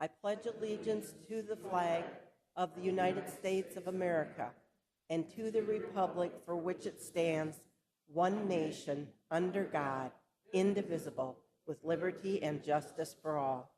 I pledge allegiance to the flag of the United States of America and to the republic for which it stands, one nation, under God, indivisible, with liberty and justice for all.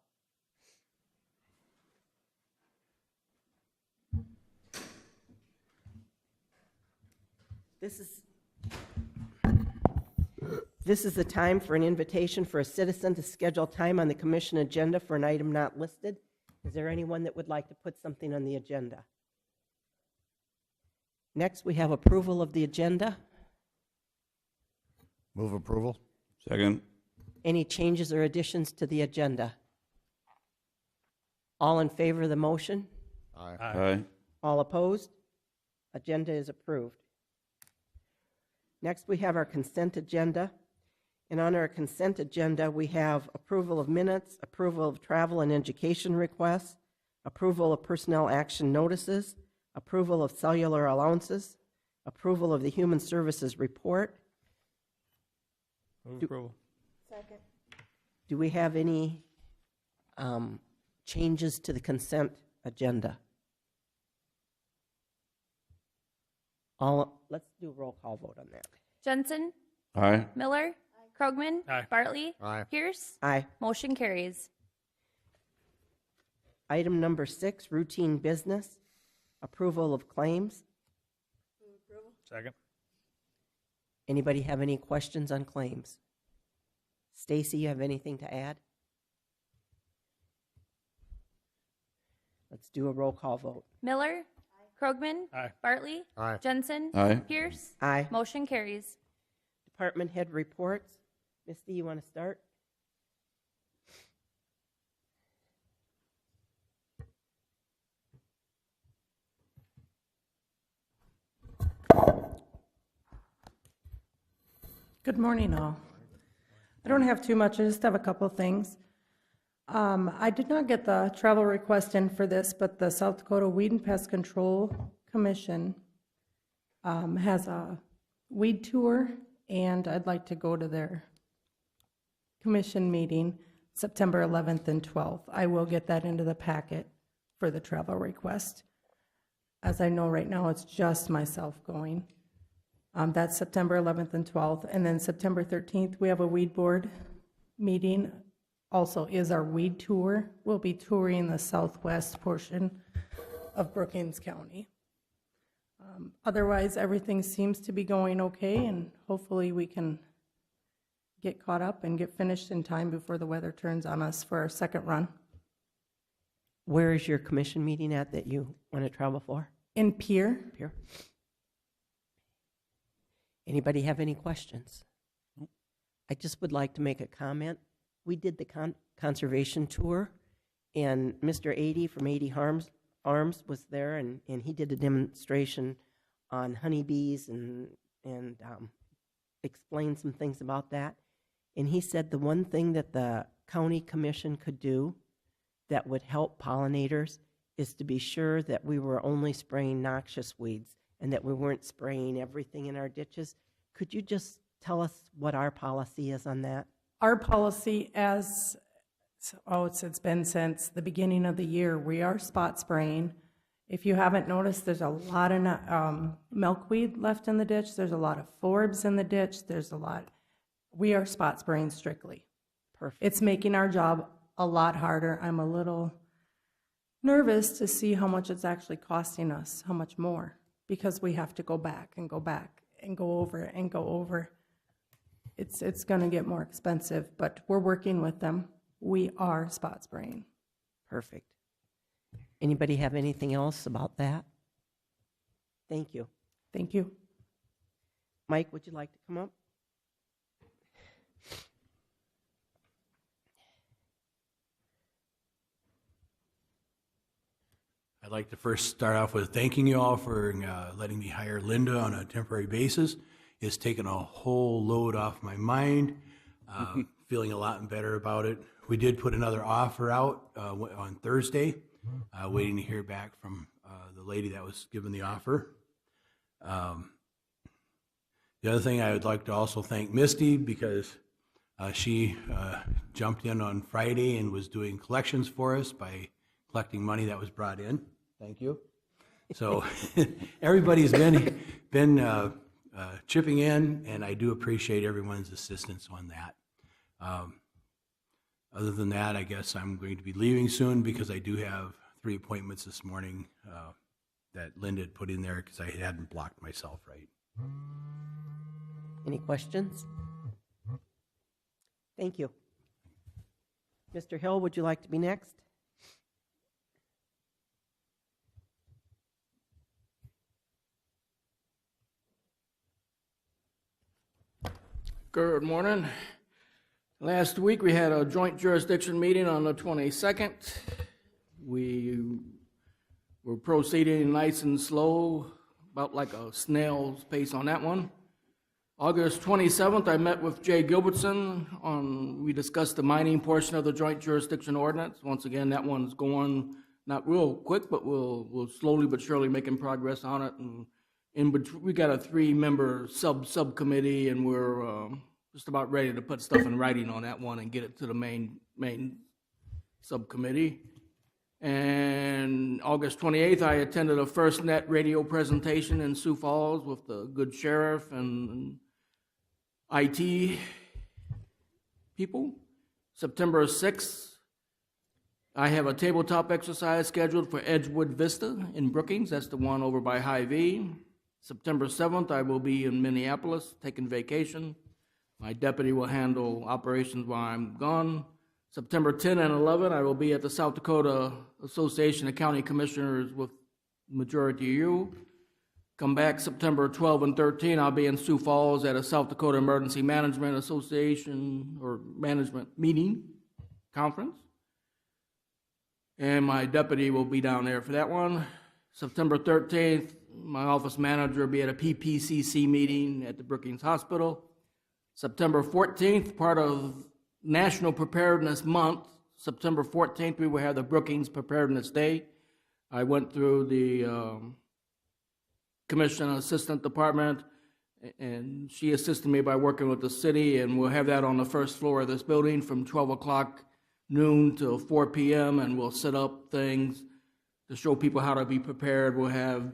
This is the time for an invitation for a citizen to schedule time on the commission agenda for an item not listed. Is there anyone that would like to put something on the agenda? Next, we have approval of the agenda. Move approval. Second. Any changes or additions to the agenda? All in favor of the motion? Aye. Aye. All opposed? Agenda is approved. Next, we have our consent agenda. And on our consent agenda, we have approval of minutes, approval of travel and education requests, approval of personnel action notices, approval of cellular allowances, approval of the Human Services report. Move approval. Second. Do we have any changes to the consent agenda? Let's do a roll call vote on that. Jensen, Aye. Miller, Krogman, Aye. Bartley, Aye. Pierce. Aye. Motion carries. Item number 6, routine business, approval of claims. Second. Anybody have any questions on claims? Stacy, you have anything to add? Let's do a roll call vote. Miller, Krogman, Aye. Bartley, Aye. Jensen, Aye. Pierce. Aye. Motion carries. Department head reports. Misty, you want to start? Good morning, all. I don't have too much, I just have a couple of things. I did not get the travel request in for this, but the South Dakota Weed and Pest Control Commission has a weed tour, and I'd like to go to their commission meeting September 11th and 12th. I will get that into the packet for the travel request. As I know right now, it's just myself going. That's September 11th and 12th. And then September 13th, we have a weed board meeting. Also is our weed tour. We'll be touring the southwest portion of Brookings County. Otherwise, everything seems to be going okay, and hopefully we can get caught up and get finished in time before the weather turns on us for our second run. Where is your commission meeting at that you want to travel for? In Pierre. Here. Anybody have any questions? I just would like to make a comment. We did the conservation tour, and Mr. 80 from 80 Farms was there, and he did a demonstration on honeybees and explained some things about that. And he said the one thing that the county commission could do that would help pollinators is to be sure that we were only spraying noxious weeds and that we weren't spraying everything in our ditches. Could you just tell us what our policy is on that? Our policy it's been since the beginning of the year. We are spot spraying. If you haven't noticed, there's a lot of milkweed left in the ditch. There's a lot of forbs in the ditch. We are spot spraying strictly. Perfect. It's making our job a lot harder. I'm a little nervous to see how much it's actually costing us, how much more, because we have to go back and go back and go over and go over. It's going to get more expensive, but we're working with them. We are spot spraying. Perfect. Anybody have anything else about that? Thank you. Thank you. Mike, would you like to come up? I'd like to first start off with thanking you all for letting me hire Linda on a temporary basis. It's taken a whole load off my mind. Feeling a lot better about it. We did put another offer out on Thursday, waiting to hear back from the lady that was given the offer. The other thing, I would like to also thank Misty, because she jumped in on Friday and was doing collections for us by collecting money that was brought in. Thank you. So everybody's been chipping in, and I do appreciate everyone's assistance on that. Other than that, I guess I'm going to be leaving soon because I do have 3 appointments this morning that Linda had put in there because I hadn't blocked myself right. Any questions? Thank you. Mr. Hill, would you like to be next? Good morning. Last week, we had a joint jurisdiction meeting on the 22nd. We were proceeding nice and slow, about like a snail's pace on that one. August 27th, I met with Jay Gilbertson we discussed the mining portion of the joint jurisdiction ordinance. Once again, that one's going not real quick, but we'll slowly but surely making progress on it. And we got a 3-member subcommittee, and we're just about ready to put stuff in writing on that one and get it to the main subcommittee. And August 28th, I attended a FirstNet radio presentation in Sioux Falls with the good sheriff and IT people. September 6th, I have a tabletop exercise scheduled for Edgewood Vista in Brookings. That's the one over by Hy-Vee. September 7th, I will be in Minneapolis taking vacation. My deputy will handle operations while I'm gone. September 10 and 11, I will be at the South Dakota Association of County Commissioners with majority of you. Come back September 12 and 13, I'll be in Sioux Falls at a South Dakota Emergency Management Association or Management Meeting Conference. And my deputy will be down there for that one. September 13th, my office manager will be at a PPCC meeting at the Brookings Hospital. September 14th, part of National Preparedness Month, September 14th, we will have the Brookings Preparedness Day. I went through the Commission Assistant Department, and she assisted me by working with the city, and we'll have that on the first floor of this building from 12 o'clock noon till 4 p.m., and we'll set up things to show people how to be prepared. We'll have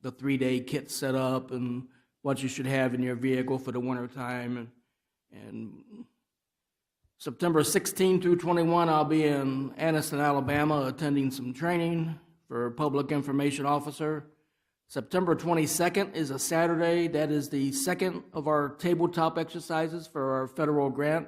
the 3-day kit set up and what you should have in your vehicle for the winter time. And September 16 through 21, I'll be in Anniston, Alabama, attending some training for Public Information Officer. September 22nd is a Saturday. That is the second of our tabletop exercises for our federal grant.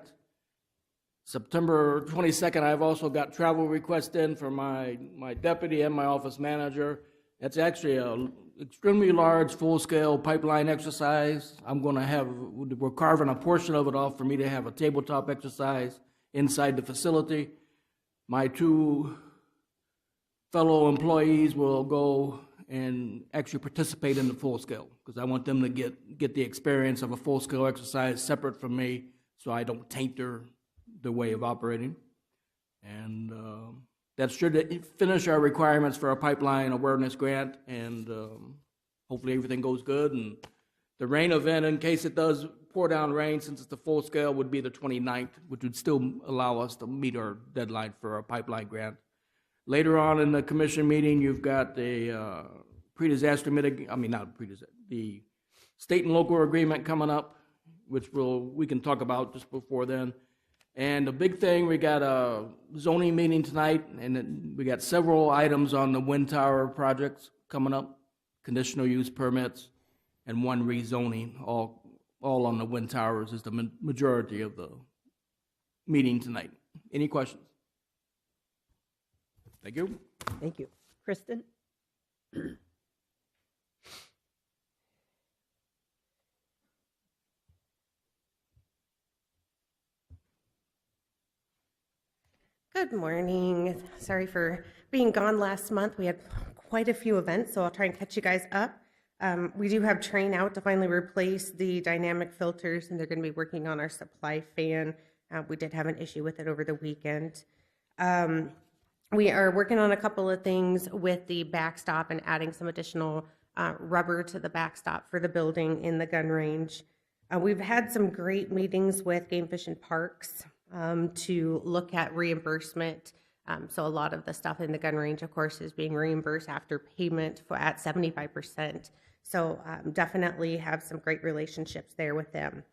September 22nd, I've also got travel requests in for my deputy and my office manager. That's actually an extremely large, full-scale pipeline exercise. We're carving a portion of it off for me to have a tabletop exercise inside the facility. My 2 fellow employees will go and actually participate in the full-scale because I want them to get the experience of a full-scale exercise separate from me so I don't taint their way of operating. And that should finish our requirements for a pipeline awareness grant, and hopefully everything goes good. And the rain event, in case it does pour down rain, since it's the full scale, would be the 29th, which would still allow us to meet our deadline for our pipeline grant. Later on in the commission meeting, you've got the the state and local agreement coming up, which we can talk about just before then. And the big thing, we got a zoning meeting tonight, and then we got several items on the wind tower projects coming up, conditional use permits, and 1 rezoning, all on the wind towers is the majority of the meeting tonight. Any questions? Thank you. Thank you. Kristen? Good morning. Sorry for being gone last month. We had quite a few events, so I'll try and catch you guys up. We do have train out to finally replace the dynamic filters, and they're going to be working on our supply fan. We did have an issue with it over the weekend. We are working on a couple of things with the backstop and adding some additional rubber to the backstop for the building in the gun range. We've had some great meetings with Game Fish and Parks to look at reimbursement So a lot of the stuff in the gun range, of course, is being reimbursed after payment at 75%. So definitely have some great relationships there with them.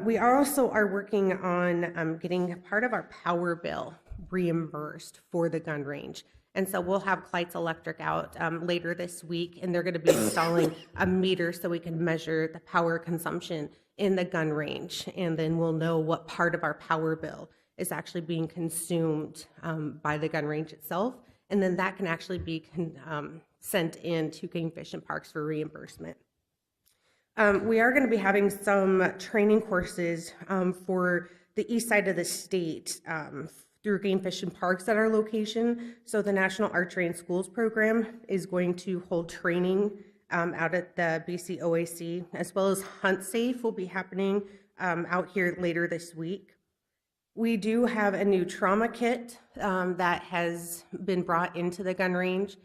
We also are working on getting part of our power bill reimbursed for the gun range. And so we'll have Clyde's Electric out later this week, and they're going to be installing a meter so we can measure the power consumption in the gun range. And then we'll know what part of our power bill is actually being consumed by the gun range itself. And then that can actually be sent in to Game Fish and Parks for reimbursement. We are going to be having some training courses for the east side of the state through Game Fish and Parks at our location. So the National Archery in Schools program is going to hold training out at the BC OAC, as well as Hunt Safe will be happening out here later this week. We do have a new trauma kit that has been brought into the gun range.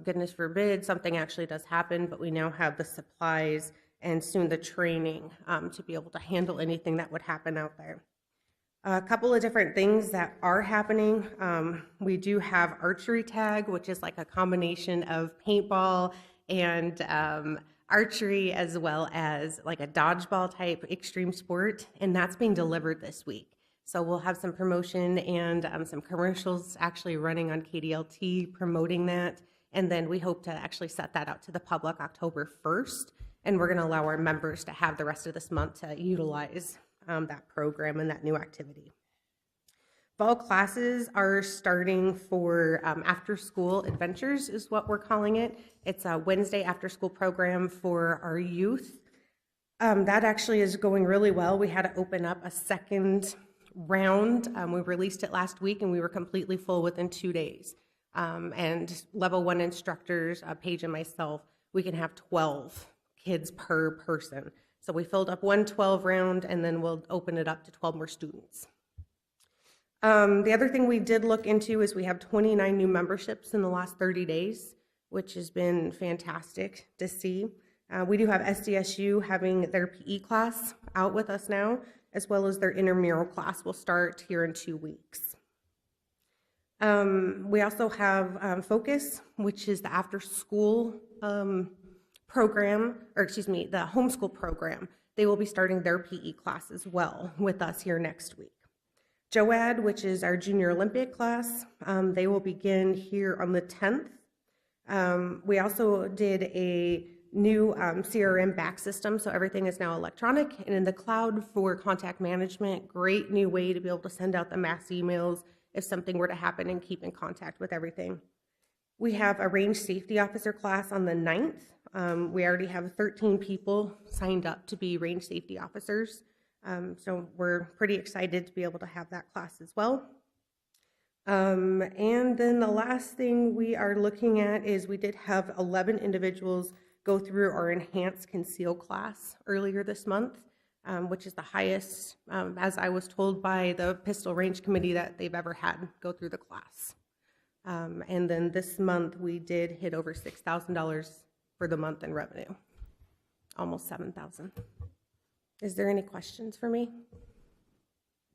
Goodness forbid something actually does happen, but we now have the supplies and soon the training to be able to handle anything that would happen out there. A couple of different things that are happening. We do have archery tag, which is like a combination of paintball and archery, as well as like a dodgeball type extreme sport, and that's being delivered this week. So we'll have some promotion and some commercials actually running on KDLT promoting that. And then we hope to actually set that out to the public October 1st. And we're going to allow our members to have the rest of this month to utilize that program and that new activity. Fall classes are starting for after school adventures is what we're calling it. It's a Wednesday after school program for our youth. That actually is going really well. We had to open up a second round. We released it last week and we were completely full within 2 days. And level 1 instructors, Paige and myself, we can have 12 kids per person. So we filled up one 12 round and then we'll open it up to 12 more students. The other thing we did look into is we have 29 new memberships in the last 30 days, which has been fantastic to see. We do have SDSU having their PE class out with us now, as well as their intramural class will start here in 2 weeks. We also have Focus, which is the after-school program, or excuse me, the homeschool program. They will be starting their PE class as well with us here next week. JOAD, which is our Junior Olympic class, they will begin here on the 10th. We also did a new CRM back system, so everything is now electronic and in the cloud for contact management. Great new way to be able to send out the mass emails if something were to happen and keep in contact with everything. We have a range safety officer class on the 9th. We already have 13 people signed up to be range safety officers. So we're pretty excited to be able to have that class as well. And then the last thing we are looking at is we did have 11 individuals go through our enhanced conceal class earlier this month, which is the highest, as I was told by the pistol range committee, that they've ever had go through the class. And then this month we did hit over $6,000 for the month in revenue, almost $7,000. Is there any questions for me?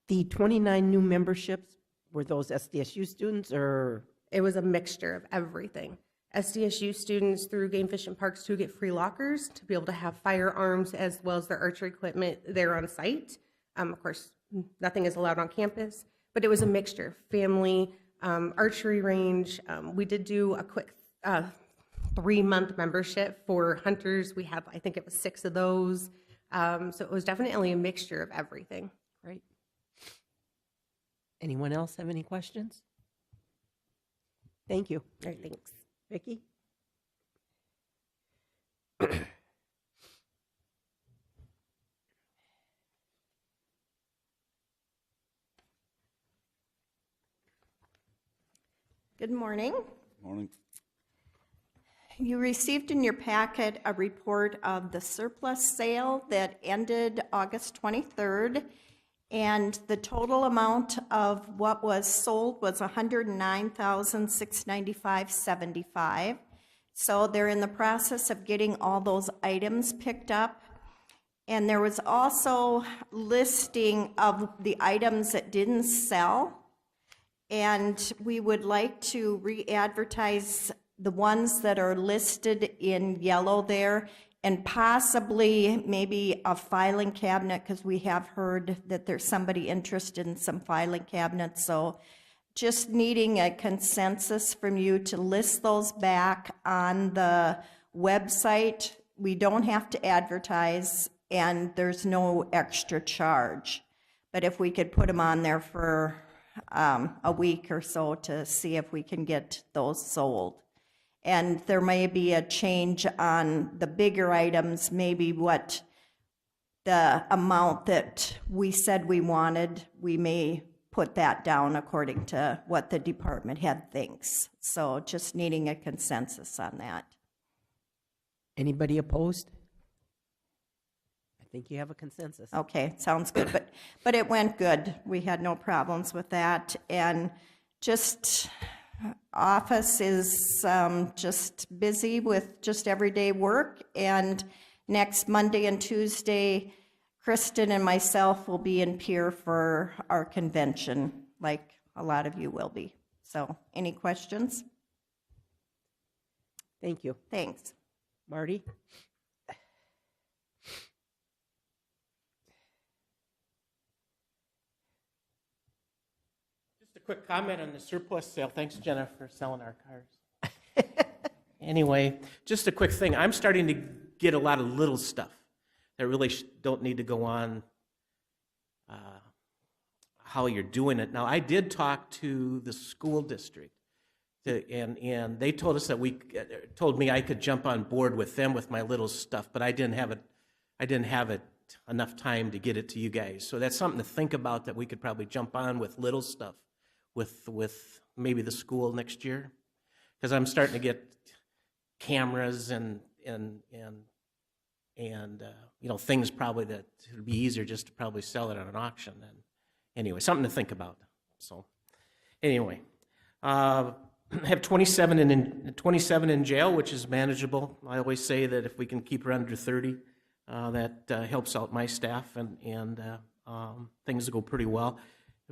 The 29 new memberships, were those SDSU students or? It was a mixture of everything. SDSU students through Game Fish and Parks to get free lockers to be able to have firearms as well as their archery equipment there on site. Of course, nothing is allowed on campus, but it was a mixture. Family, archery range. We did do a quick 3-month membership for hunters. We had, I think it was 6 of those. So it was definitely a mixture of everything. Right. Anyone else have any questions? Thank you. All right, thanks. Vicki? Good morning. Morning. You received in your packet a report of the surplus sale that ended August 23rd, and the total amount of what was sold was $109,695.75. So they're in the process of getting all those items picked up. And there was also listing of the items that didn't sell. And we would like to re-advertise the ones that are listed in yellow there, and possibly maybe a filing cabinet, because we have heard that there's somebody interested in some filing cabinets. So just needing a consensus from you to list those back on the website. We don't have to advertise, and there's no extra charge. But if we could put them on there for a week or so to see if we can get those sold. And there may be a change on the bigger items, maybe what the amount that we said we wanted, we may put that down according to what the department head thinks. So just needing a consensus on that. Anybody opposed? I think you have a consensus. Okay, sounds good, but it went good. We had no problems with that, and just office is just busy with just everyday work, and next Monday and Tuesday, Kristen and myself will be in Pierre for our convention, like a lot of you will be. So, any questions? Thank you. Thanks. Marty? Just a quick comment on the surplus sale. Thanks, Jenna, for selling our cars. Anyway, just a quick thing. I'm starting to get a lot of little stuff that really don't need to go on how you're doing it. Now, I did talk to the school district, and they told us that told me I could jump on board with them with my little stuff, but I didn't have it enough time to get it to you guys. So that's something to think about, that we could probably jump on with little stuff with maybe the school next year, because I'm starting to get cameras and things probably that it would be easier just to probably sell it at an auction. And anyway, something to think about. So anyway, I have 27 in jail, which is manageable. I always say that if we can keep her under 30, that helps out my staff, and things go pretty well.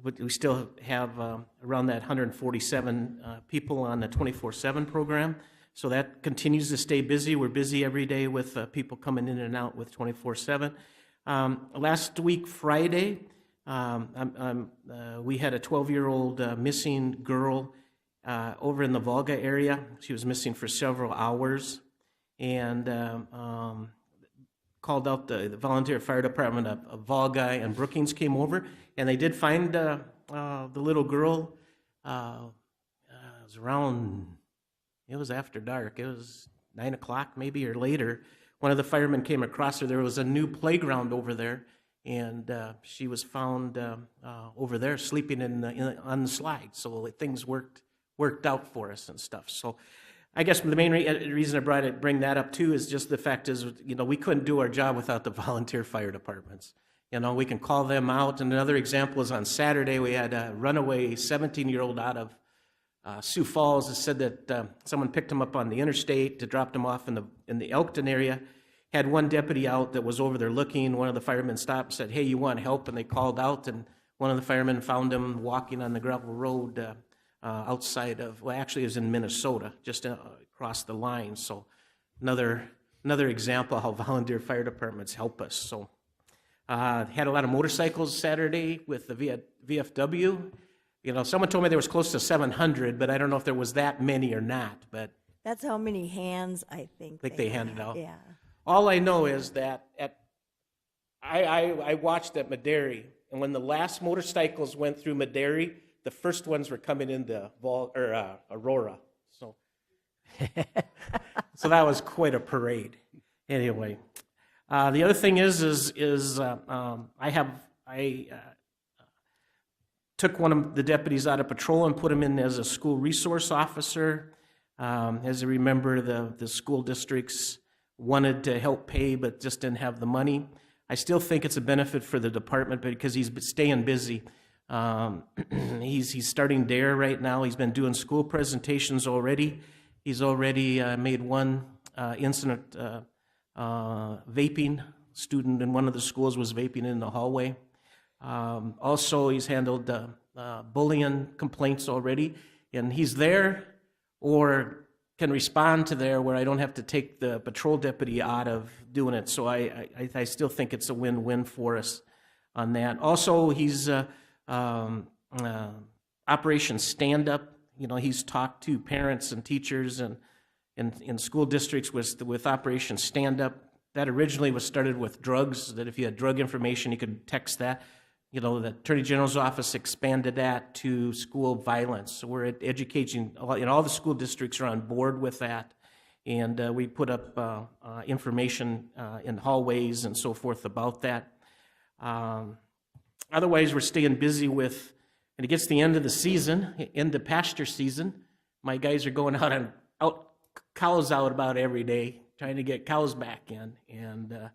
But we still have around that 147 people on the 24/7 program, so that continues to stay busy. We're busy every day with people coming in and out with 24/7. Last week, Friday, we had a 12-year-old missing girl over in the Volga area. She was missing for several hours, and called out the volunteer fire department of Volga and Brookings came over, and they did find the little girl. It was after dark. It was 9 o'clock maybe or later. One of the firemen came across her. There was a new playground over there, and she was found over there sleeping on the slide. So things worked out for us and stuff. So I guess the main reason I bring that up too is just the fact is, we couldn't do our job without the volunteer fire departments. We can call them out. And another example is on Saturday, we had a runaway 17-year-old out of Sioux Falls that said that someone picked him up on the interstate to drop him off in the Elkton area. Had one deputy out that was over there looking. One of the firemen stopped and said, "Hey, you want help?" And they called out, and one of the firemen found him walking on the gravel road outside of, actually it was in Minnesota, just across the line. So another example of how volunteer fire departments help us. So had a lot of motorcycles Saturday with the VFW. Someone told me there was close to 700, but I don't know if there was that many or not. But That's how many hands I think they handed out. Yeah. All I know is that I watched at Maderi, and when the last motorcycles went through Maderi, the first ones were coming into Aurora. So, so that was quite a parade. Anyway, the other thing is I took one of the deputies out of patrol and put him in as a school resource officer. As you remember, the school districts wanted to help pay but just didn't have the money. I still think it's a benefit for the department because he's staying busy. He's starting DARE right now. He's been doing school presentations already. He's already made one incident vaping. Student in one of the schools was vaping in the hallway. Also, he's handled bullying complaints already, and he's there or can respond to there where I don't have to take the patrol deputy out of doing it. So I still think it's a win-win for us on that. Also, he's Operation Stand Up. You know, he's talked to parents and teachers and in school districts with Operation Stand Up. That originally was started with drugs, that if you had drug information, you could text that. You know, the Attorney General's office expanded that to school violence. So we're educating, all the school districts are on board with that. And we put up information in hallways and so forth about that. Otherwise, we're staying busy with, and it gets to the end of the season, into pasture season. My guys are going cows out about every day, trying to get cows back in, and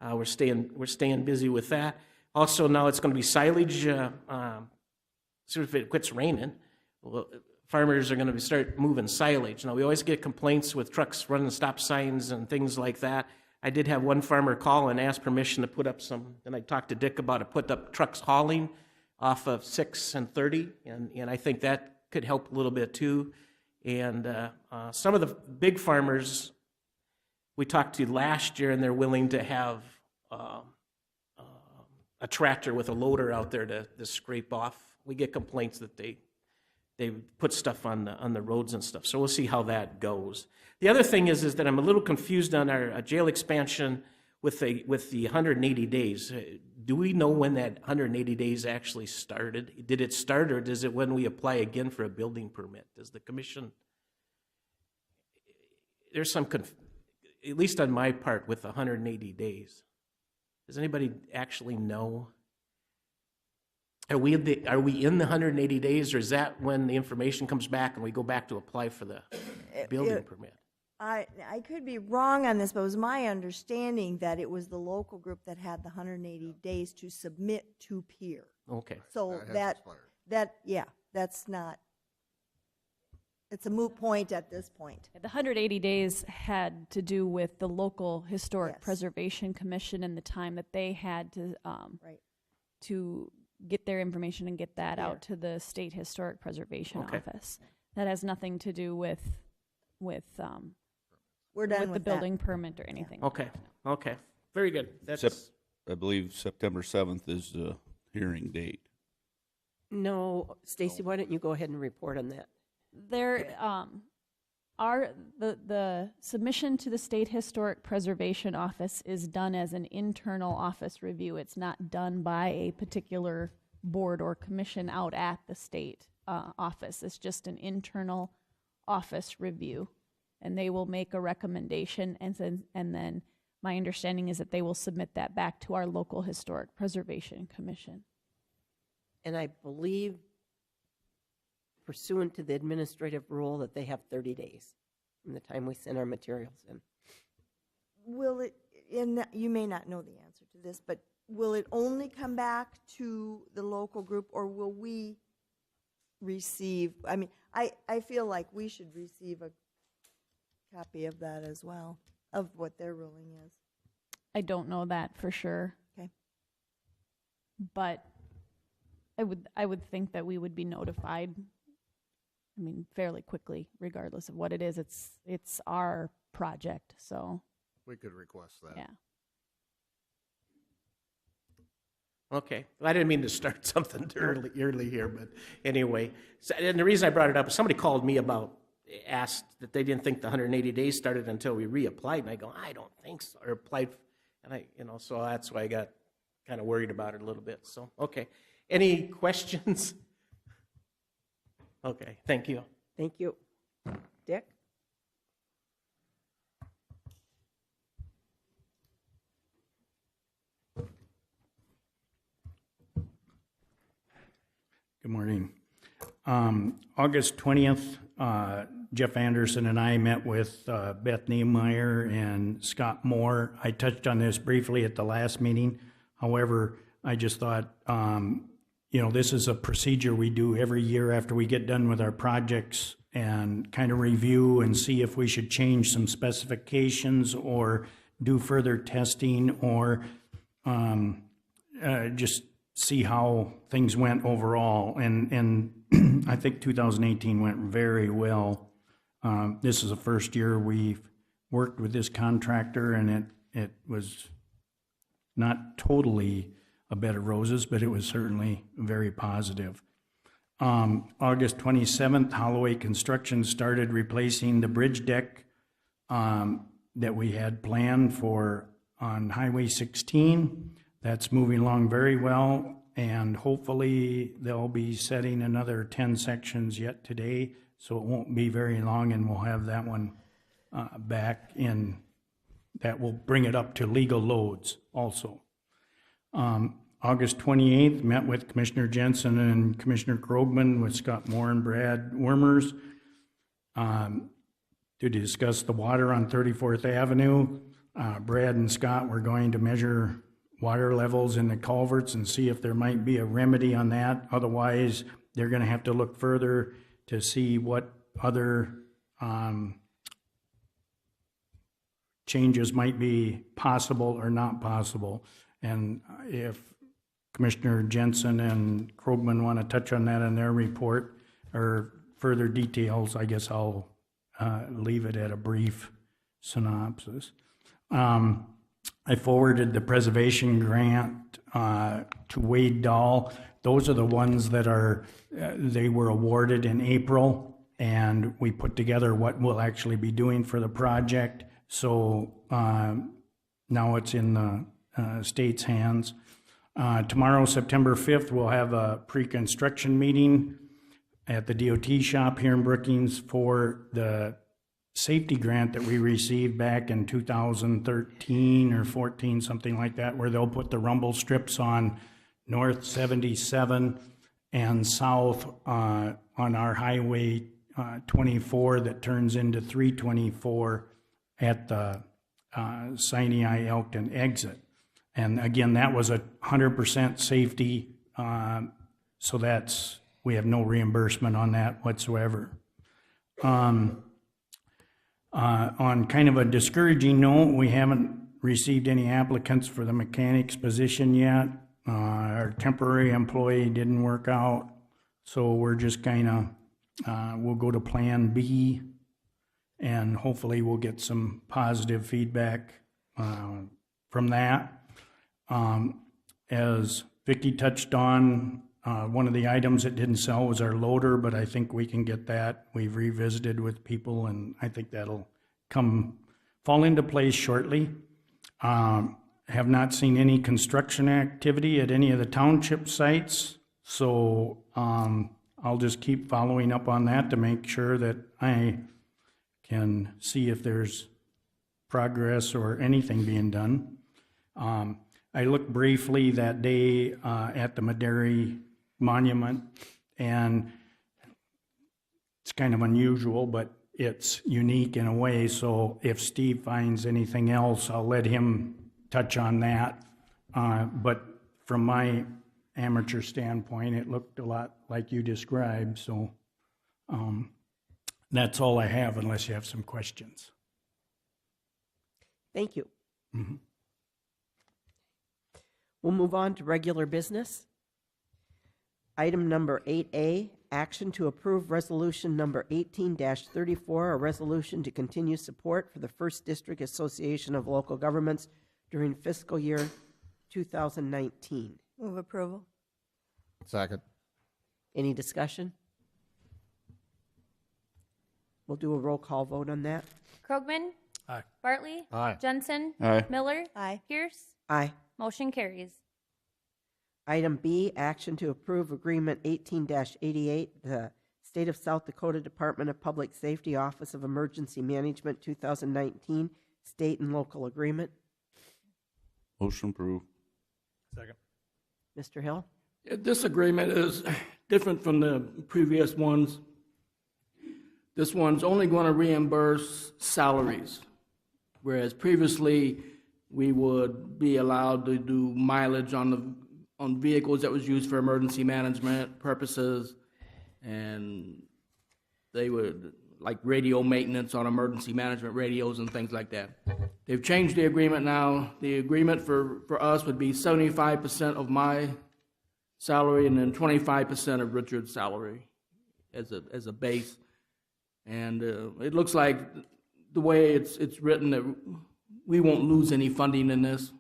we're staying busy with that. Also, now it's going to be silage. So if it quits raining, farmers are going to start moving silage. Now, we always get complaints with trucks running stop signs and things like that. I did have one farmer call and ask permission to put up some, and I talked to Dick about it, put up trucks hauling off of 6 and 30, and I think that could help a little bit too. And some of the big farmers we talked to last year, and they're willing to have a tractor with a loader out there to scrape off. We get complaints that they put stuff on the roads and stuff. So we'll see how that goes. The other thing is that I'm a little confused on our jail expansion with the 180 days. Do we know when that 180 days actually started? Did it start, or is it when we apply again for a building permit? Does the commission? There's some at least on my part with 180 days. Does anybody actually know? Are we in the 180 days, or is that when the information comes back and we go back to apply for the building permit? I could be wrong on this, but it was my understanding that it was the local group that had the 180 days to submit to peer. Okay. So that's not, it's a moot point at this point. The 180 days had to do with the local Historic Yes. Preservation Commission and the time that they had to Right. to get their information and get that Yeah. out to the State Historic Preservation Okay. Office. That has nothing to do with We're done the with building permit or anything. Okay. Okay. Very good. That's I believe September 7th is the hearing date. No, Stacy, why don't you go ahead and report on that? There are the submission to the State Historic Preservation Office is done as an internal office review. It's not done by a particular board or commission out at the state office. It's just an internal office review, and they will make a recommendation, and then my understanding is that they will submit that back to our local Historic Preservation Commission. And I believe pursuant to the administrative rule that they have 30 days from the time we send our materials in. Will it, you may not know the answer to this, but will it only come back to the local group, or will we receive, I mean, I feel like we should receive a copy of that as well, of what their ruling is. I don't know that for sure. Okay. But I would think that we would be notified, I mean, fairly quickly, regardless of what it is. It's our project, so, We could request that. yeah. okay. I didn't mean to start something early here, but anyway. So, and the reason I brought it up is somebody called me asked that they didn't think the 180 days started until we reapplied, and I go, I don't think so, or applied, and so that's why I got kind of worried about it a little bit. So, okay. Any questions? Okay, thank you. Thank you. Dick? Good morning. August 20th, Jeff Anderson and I met with Beth Niemeyer and Scott Moore. I touched on this briefly at the last meeting. However, I just thought, this is a procedure we do every year after we get done with our projects and kind of review and see if we should change some specifications or do further testing or just see how things went overall. And I think 2018 went very well. This is the first year we've worked with this contractor, and it was not totally a bed of roses, but it was certainly very positive. August 27th, Holloway Construction started replacing the bridge deck that we had planned for on Highway 16. That's moving along very well, and hopefully they'll be setting another 10 sections yet today, so it won't be very long, and we'll have that one back in. That will bring it up to legal loads also. August 28th, met with Commissioner Jensen and Commissioner Krogman with Scott Moore and Brad Wormers to discuss the water on 34th Avenue. Brad and Scott were going to measure water levels in the culverts and see if there might be a remedy on that. Otherwise, they're going to have to look further to see what other changes might be possible or not possible. And if Commissioner Jensen and Krogman want to touch on that in their report or further details, I guess I'll leave it at a brief synopsis. I forwarded the preservation grant to Wade Dahl. Those are the ones that they were awarded in April, and we put together what we'll actually be doing for the project. So now it's in the state's hands. Tomorrow, September 5th, we'll have a pre-construction meeting at the DOT shop here in Brookings for the safety grant that we received back in 2013 or 14, something like that, where they'll put the rumble strips on North 77 and south on our Highway 24 that turns into 324 at the Sinai Elkton exit. And again, that was 100% safety, so we have no reimbursement on that whatsoever. On kind of a discouraging note, we haven't received any applicants for the mechanic's position yet. Our temporary employee didn't work out, so we're just kind of, we'll go to Plan B, and hopefully we'll get some positive feedback from that. As Vicki touched on, one of the items that didn't sell was our loader, but I think we can get that. We've revisited with people, and I think that'll fall into place shortly. Have not seen any construction activity at any of the township sites, so I'll just keep following up on that to make sure that I can see if there's progress or anything being done. I looked briefly that day at the Maderi Monument, and it's kind of unusual, but it's unique in a way, so if Steve finds anything else, I'll let him touch on that. But from my amateur standpoint, it looked a lot like you described, so that's all I have unless you have some questions. Thank you. Mm-hmm. We'll move on to regular business. Item number 8A, action to approve resolution number 18-34, a resolution to continue support for the First District Association of Local Governments during fiscal year 2019. Move approval. Second. Any discussion? We'll do a roll call vote on that. Krogman? Aye. Bartley? Aye. Jensen? Aye. Miller? Aye. Pierce? Aye. Motion carries. Item B, action to approve Agreement 18-88, the State of South Dakota Department of Public Safety Office of Emergency Management 2019 State and Local Agreement. Motion approved. Second. Mr. Hill? This agreement is different from the previous ones. This one's only going to reimburse salaries, whereas previously we would be allowed to do mileage on vehicles that was used for emergency management purposes, and they would, like radio maintenance on emergency management radios and things like that. They've changed the agreement now. The agreement for us would be 75% of my salary, and then 25% of Richard's salary as a base. And it looks like the way it's written that we won't lose any funding in this.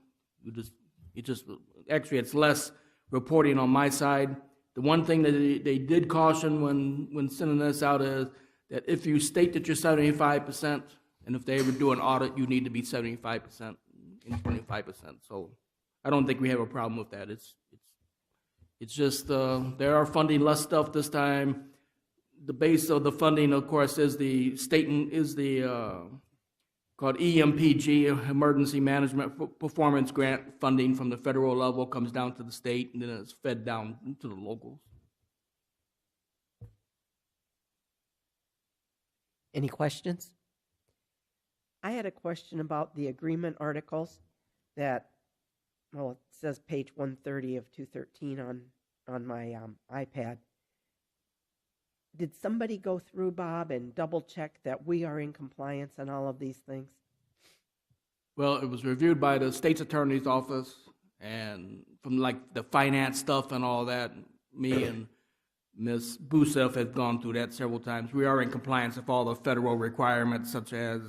Actually, it's less reporting on my side. The one thing that they did caution when sending this out is that if you state that you're 75%, and if they ever do an audit, you need to be 75% and 25%. So I don't think we have a problem with that. It's just there are funding less stuff this time. The base of the funding, of course, is the called EMPG, Emergency Management Performance Grant funding from the federal level, comes down to the state, and then it's fed down to the locals. Any questions? I had a question about the agreement articles that, well, it says page 130 of 213 on my iPad. Did somebody go through, Bob, and double check that we are in compliance on all of these things? Well, it was reviewed by the state's attorney's office, and from like the finance stuff and all that, me and Ms. Busef have gone through that several times. We are in compliance with all the federal requirements, such as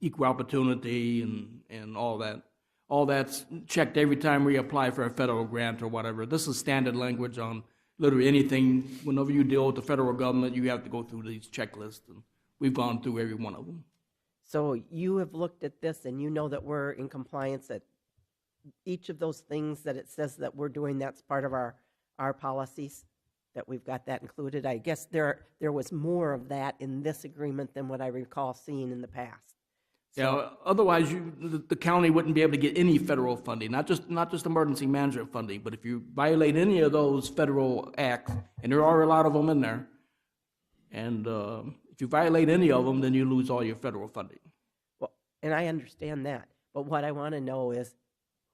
equal opportunity and all that. All that's checked every time we apply for a federal grant or whatever. This is standard language on literally anything. Whenever you deal with the federal government, you have to go through these checklists, and we've gone through every one of them. So you have looked at this and you know that we're in compliance at each of those things that it says that we're doing, that's part of our policies, that we've got that included. I guess there was more of that in this agreement than what I recall seeing in the past. Yeah, otherwise the county wouldn't be able to get any federal funding, not just emergency management funding, but if you violate any of those federal acts, and there are a lot of them in there, and if you violate any of them, then you lose all your federal funding. Well, and I understand that, but what I want to know is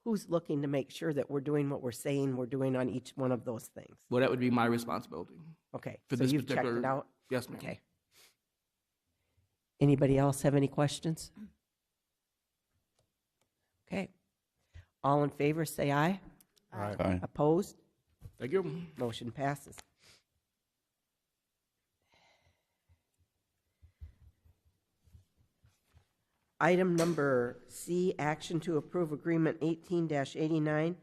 who's looking to make sure that we're doing what we're saying we're doing on each one of those things? Well, that would be my responsibility. Okay, For so this you've checked particular- it out? Yes, ma'am. Okay. Anybody else have any questions? Okay. All in favor, say aye. Aye. Opposed? Thank you. Motion passes. Item number C, action to approve Agreement 18-89,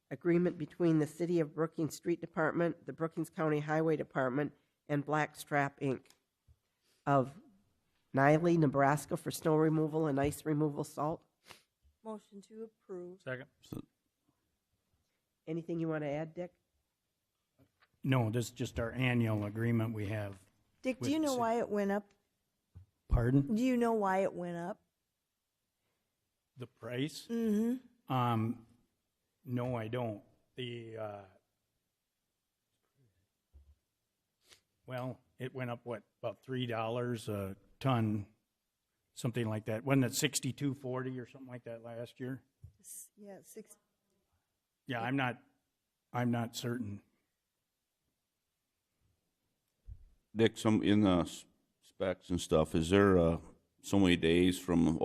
agreement between the City of Brookings Street Department, the Brookings County Highway Department, and Blackstrap, Inc. of Niley, Nebraska for snow removal and ice removal salt. Motion to approve. Second. Anything you want to add, Dick? No, this is just our annual agreement we have. Dick, do with you know the- why it went up? Pardon? Do you know why it went up? The price? Mm-hmm. No, I don't. Well, it went up, what, about $3 a ton, something like that. Wasn't it $62.40 or something like that last year? Yeah, 6. Yeah, I'm not certain. Dick, some in the specs and stuff, is there so many days from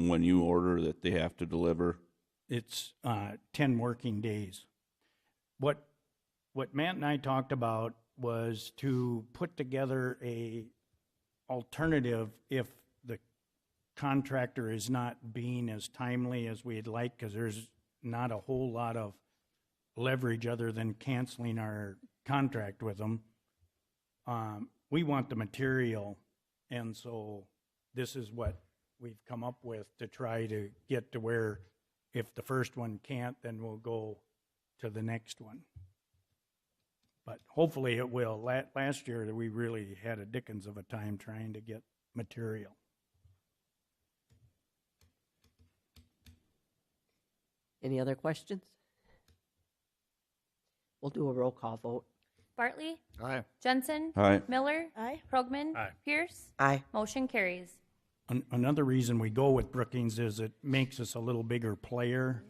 when you order that they have to deliver? It's 10 working days. What Matt and I talked about was to put together a alternative if the contractor is not being as timely as we'd like, because there's not a whole lot of leverage other than canceling our contract with them. We want the material, and so this is what we've come up with to try to get to where if the first one can't, then we'll go to the next one. But hopefully it will. Last year, we really had a dickens of a time trying to get material. Any other questions? We'll do a roll call vote. Bartley? Aye. Jensen? Aye. Miller? Aye. Krogman? Aye. Pierce? Aye. Motion carries. Another reason we go with Brookings is it makes us a little bigger player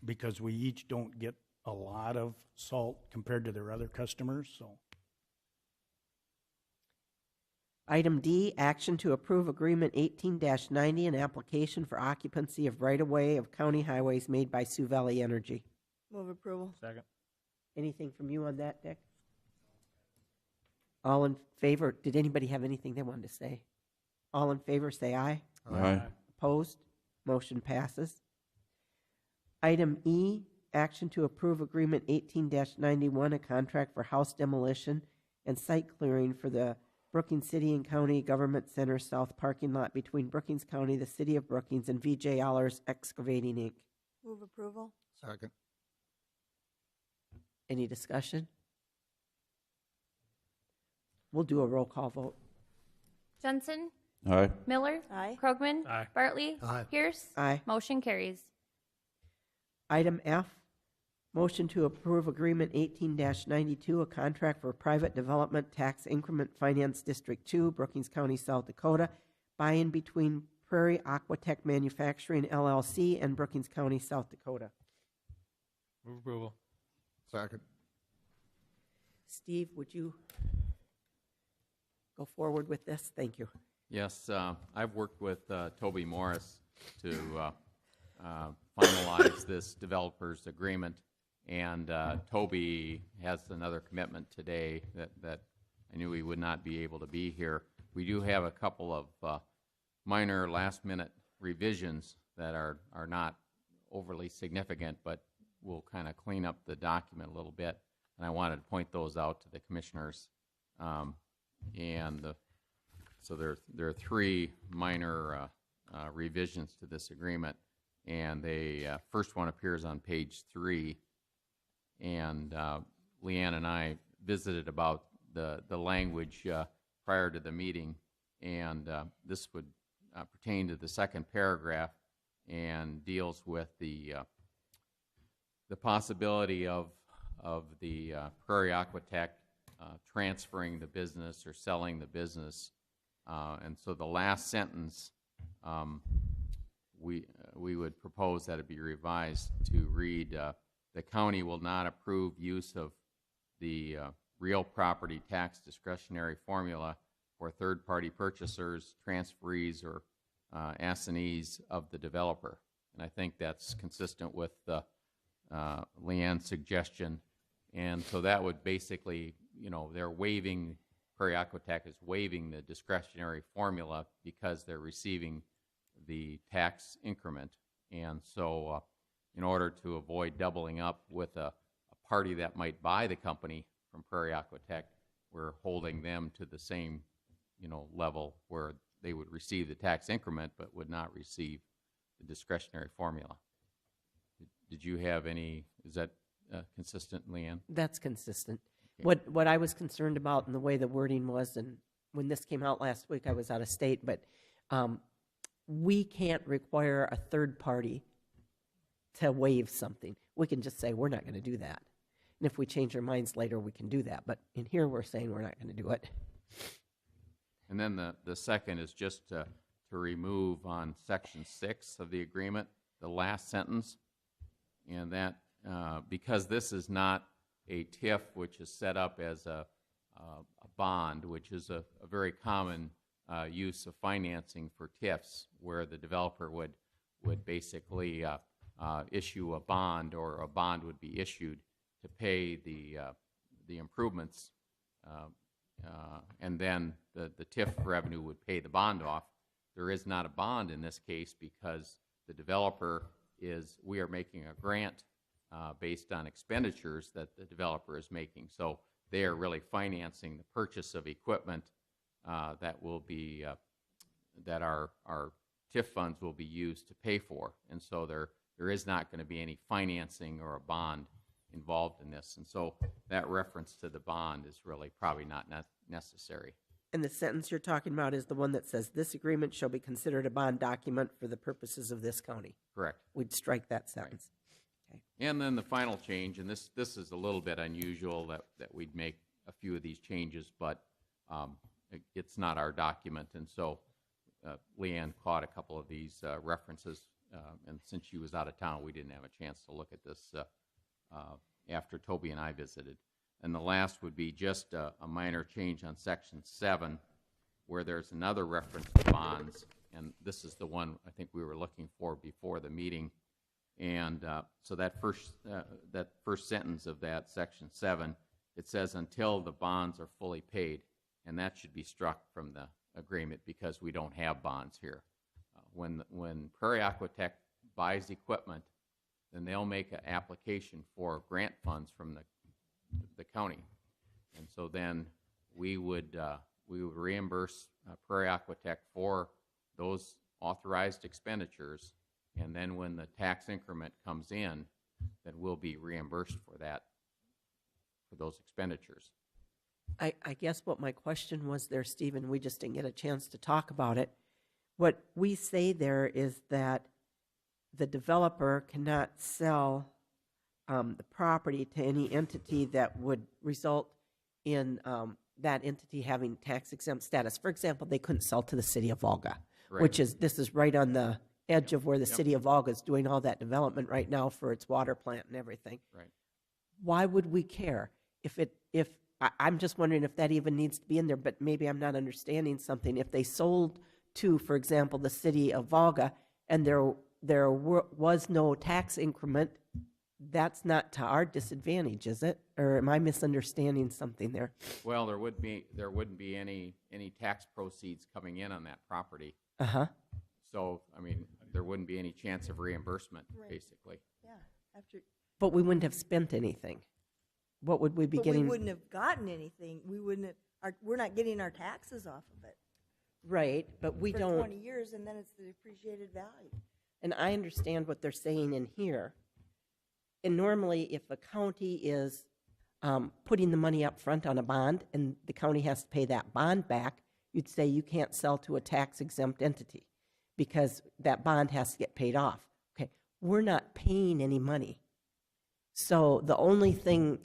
because we each don't get a lot of salt compared to their other customers, so. Item D, action to approve Agreement 18-90, an application for occupancy of right-of-way of county highways made by Sioux Valley Energy. Move approval. Second. Anything from you on that, Dick? All in favor? Did anybody have anything they wanted to say? All in favor, say aye. Aye. Opposed? Motion passes. Item E, action to approve Agreement 18-91, a contract for house demolition and site clearing for the Brookings City and County Government Center South parking lot between Brookings County, the City of Brookings, and V.J. Allers Excavating, Inc. Move approval. Second. Any discussion? We'll do a roll call vote. Jensen, Aye. Miller, Aye. Krogman, Aye. Bartley, Aye. Pierce. Aye. Motion carries. Item F, motion to approve Agreement 18-92, a contract for private development tax increment finance District 2, Brookings County, South Dakota, by and between Prairie Aquatech Manufacturing LLC and Brookings County, South Dakota. Move approval. Second. Steve, would you go forward with this? Thank you. Yes, I've worked with Toby Morris to finalize this developer's agreement, and Toby has another commitment today that I knew he would not be able to be here. We do have a couple of minor last-minute revisions that are not overly significant, but will kind of clean up the document a little bit, and I wanted to point those out to the commissioners. So there are three minor revisions to this agreement, and the first one appears on page 3. And Leanne and I visited about the language prior to the meeting, and this would pertain to the second paragraph and deals with the possibility of the Prairie Aquatech transferring the business or selling the business. And so the last sentence, we would propose that it be revised to read, the county will not approve use of the real property tax discretionary formula for third-party purchasers, transferees, or assignees of the developer. And I think that's consistent with Leanne's suggestion. And so that would basically, they're waiving, Prairie Aquatech is waiving the discretionary formula because they're receiving the tax increment. And so in order to avoid doubling up with a party that might buy the company from Prairie Aquatech, we're holding them to the same, level where they would receive the tax increment but would not receive the discretionary formula. Did you have any, is that consistent, Leanne? That's consistent. Okay. What I was concerned about and the way the wording was, and when this came out last week, I was out of state, but we can't require a third party to waive something. We can just say, we're not going to do that. And if we change our minds later, we can do that. But in here, we're saying we're not going to do it. And then the second is just to remove on section 6 of the agreement, the last sentence, and that because this is not a TIF which is set up as a bond, which is a very common use of financing for TIFs, where the developer would basically issue a bond, or a bond would be issued to pay the improvements, and then the TIF revenue would pay the bond off. There is not a bond in this case because the developer we are making a grant based on expenditures that the developer is making. So they are really financing the purchase of equipment that will be that our TIF funds will be used to pay for. And so there is not going to be any financing or a bond involved in this. And so that reference to the bond is really probably not necessary. And the sentence you're talking about is the one that says, this agreement shall be considered a bond document for the purposes of this county. Correct. We'd strike that sentence. Okay. And then the final change, and this is a little bit unusual that we'd make a few of these changes, but it's not our document. And so Leanne caught a couple of these references, and since she was out of town, we didn't have a chance to look at this after Toby and I visited. And the last would be just a minor change on section 7, where there's another reference to bonds, and this is the one I think we were looking for before the meeting. And so that first sentence of that section 7, it says until the bonds are fully paid, and that should be struck from the agreement because we don't have bonds here. When Prairie Aquatech buys equipment, then they'll make an application for grant funds from the county, and so then we would reimburse Prairie Aquatech for those authorized expenditures, and then when the tax increment comes in, then we'll be reimbursed for those expenditures. I guess what my question was there, Stephen, we just didn't get a chance to talk about it. What we say there is that the developer cannot sell the property to any entity that would result in that entity having tax exempt status. For example, they couldn't sell to the city of Volga, Right. this is right on the edge of where the city of Volga is doing all that development right now for its water plant and everything. Right. Why would we care I'm just wondering if that even needs to be in there, but maybe I'm not understanding something. If they sold to, for example, the city of Volga, and there was no tax increment, that's not to our disadvantage, is it? Or am I misunderstanding something there? Well, there wouldn't be any tax proceeds coming in on that property. Uh-huh. So, I mean, there wouldn't be any chance of reimbursement, Right. basically. Yeah, after, But we wouldn't have spent anything. What would we be but getting? we wouldn't have gotten anything. We wouldn't have, we're not getting our taxes off of it Right, but we for don't. 20 years, and then it's the depreciated value. And I understand what they're saying in here. And normally, if a county is putting the money up front on a bond and the county has to pay that bond back, you'd say you can't sell to a tax-exempt entity because that bond has to get paid off. Okay, we're not paying any money. So the only thing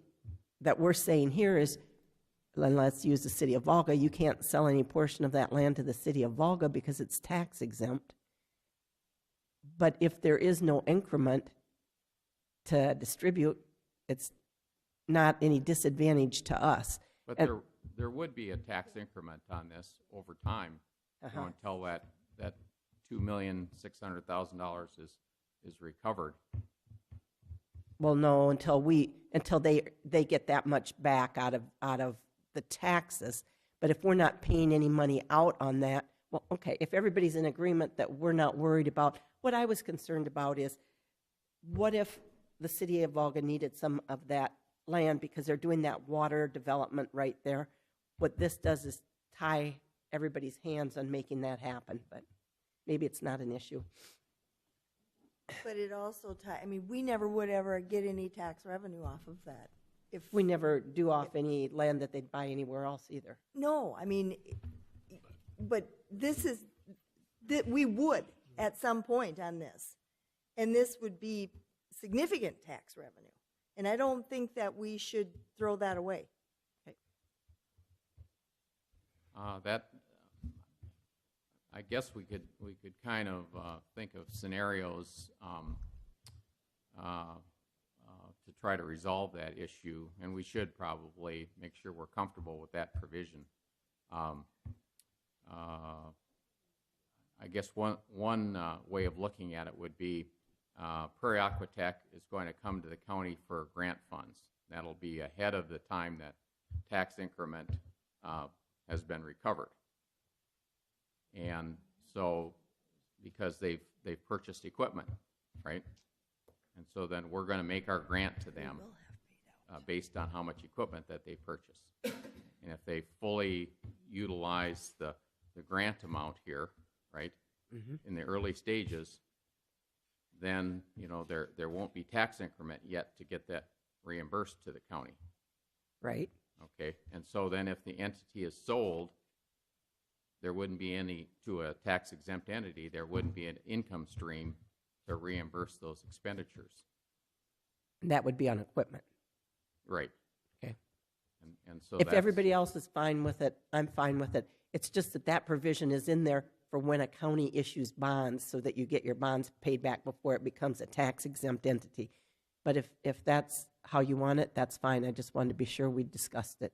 that we're saying here is, and let's use the city of Volga, you can't sell any portion of that land to the city of Volga because it's tax-exempt. But if there is no increment to distribute, it's not any disadvantage to us. But And- there would be a tax increment on this over time, until that $2,600,000 is recovered. Well, no, until they get that much back out of the taxes. But if we're not paying any money out on that, well, okay, if everybody's in agreement that we're not worried about, what I was concerned about is, what if the city of Volga needed some of that land because they're doing that water development right there? What this does is tie everybody's hands on making that happen, but maybe it's not an issue. But it also, we never would ever get any tax revenue off of that. If We never do off any land that they'd buy anywhere else either. No, but this is, that we would at some point on this. And this would be significant tax revenue. And I don't think that we should throw that away. I guess we could kind of think of scenarios to try to resolve that issue, and we should probably make sure we're comfortable with that provision. I guess one way of looking at it would be Prairie Aquatech is going to come to the county for grant funds. That'll be ahead of the time that tax increment has been recovered. And so, because they've purchased equipment, right? And so then we're going to make our grant to them based on how much equipment that they purchase. And if they fully utilize the grant amount here, right, in the early stages, then there won't be tax increment yet to get that reimbursed to the county. Right. Okay, and so then if the entity is sold, there wouldn't be any, to a tax-exempt entity, there wouldn't be an income stream to reimburse those expenditures. And that would be on equipment. Right. Okay. And so If that's, everybody else is fine with it, I'm fine with it. It's just that provision is in there for when a county issues bonds so that you get your bonds paid back before it becomes a tax-exempt entity. But if that's how you want it, that's fine. I just wanted to be sure we discussed it.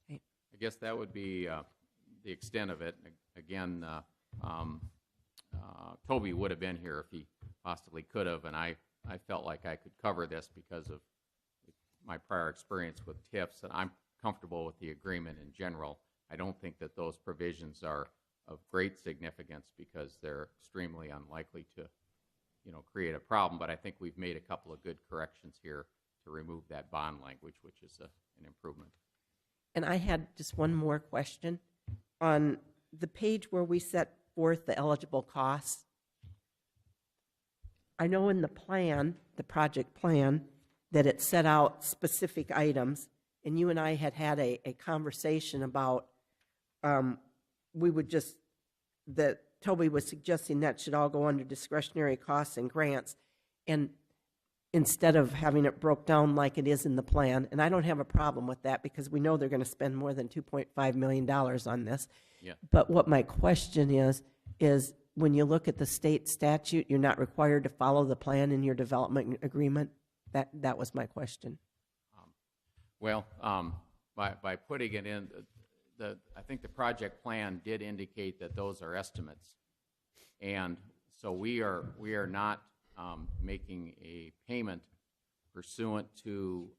I guess that would be the extent of it. Again, Toby would have been here if he possibly could have, and I felt like I could cover this because of my prior experience with TIFs, and I'm comfortable with the agreement in general. I don't think that those provisions are of great significance because they're extremely unlikely to, create a problem, but I think we've made a couple of good corrections here to remove that bond language, which is an improvement. And I had just one more question. On the page where we set forth the eligible costs, I know in the plan, the project plan, that it set out specific items, and you and I had a conversation about that Toby was suggesting that should all go under discretionary costs and grants, and instead of having it broke down like it is in the plan, and I don't have a problem with that because we know they're going to spend more than $2.5 million on this. Yeah. But what my question is when you look at the state statute, you're not required to follow the plan in your development agreement? That was my question. By putting it in, I think the project plan did indicate that those are estimates, and so we are not making a payment pursuant to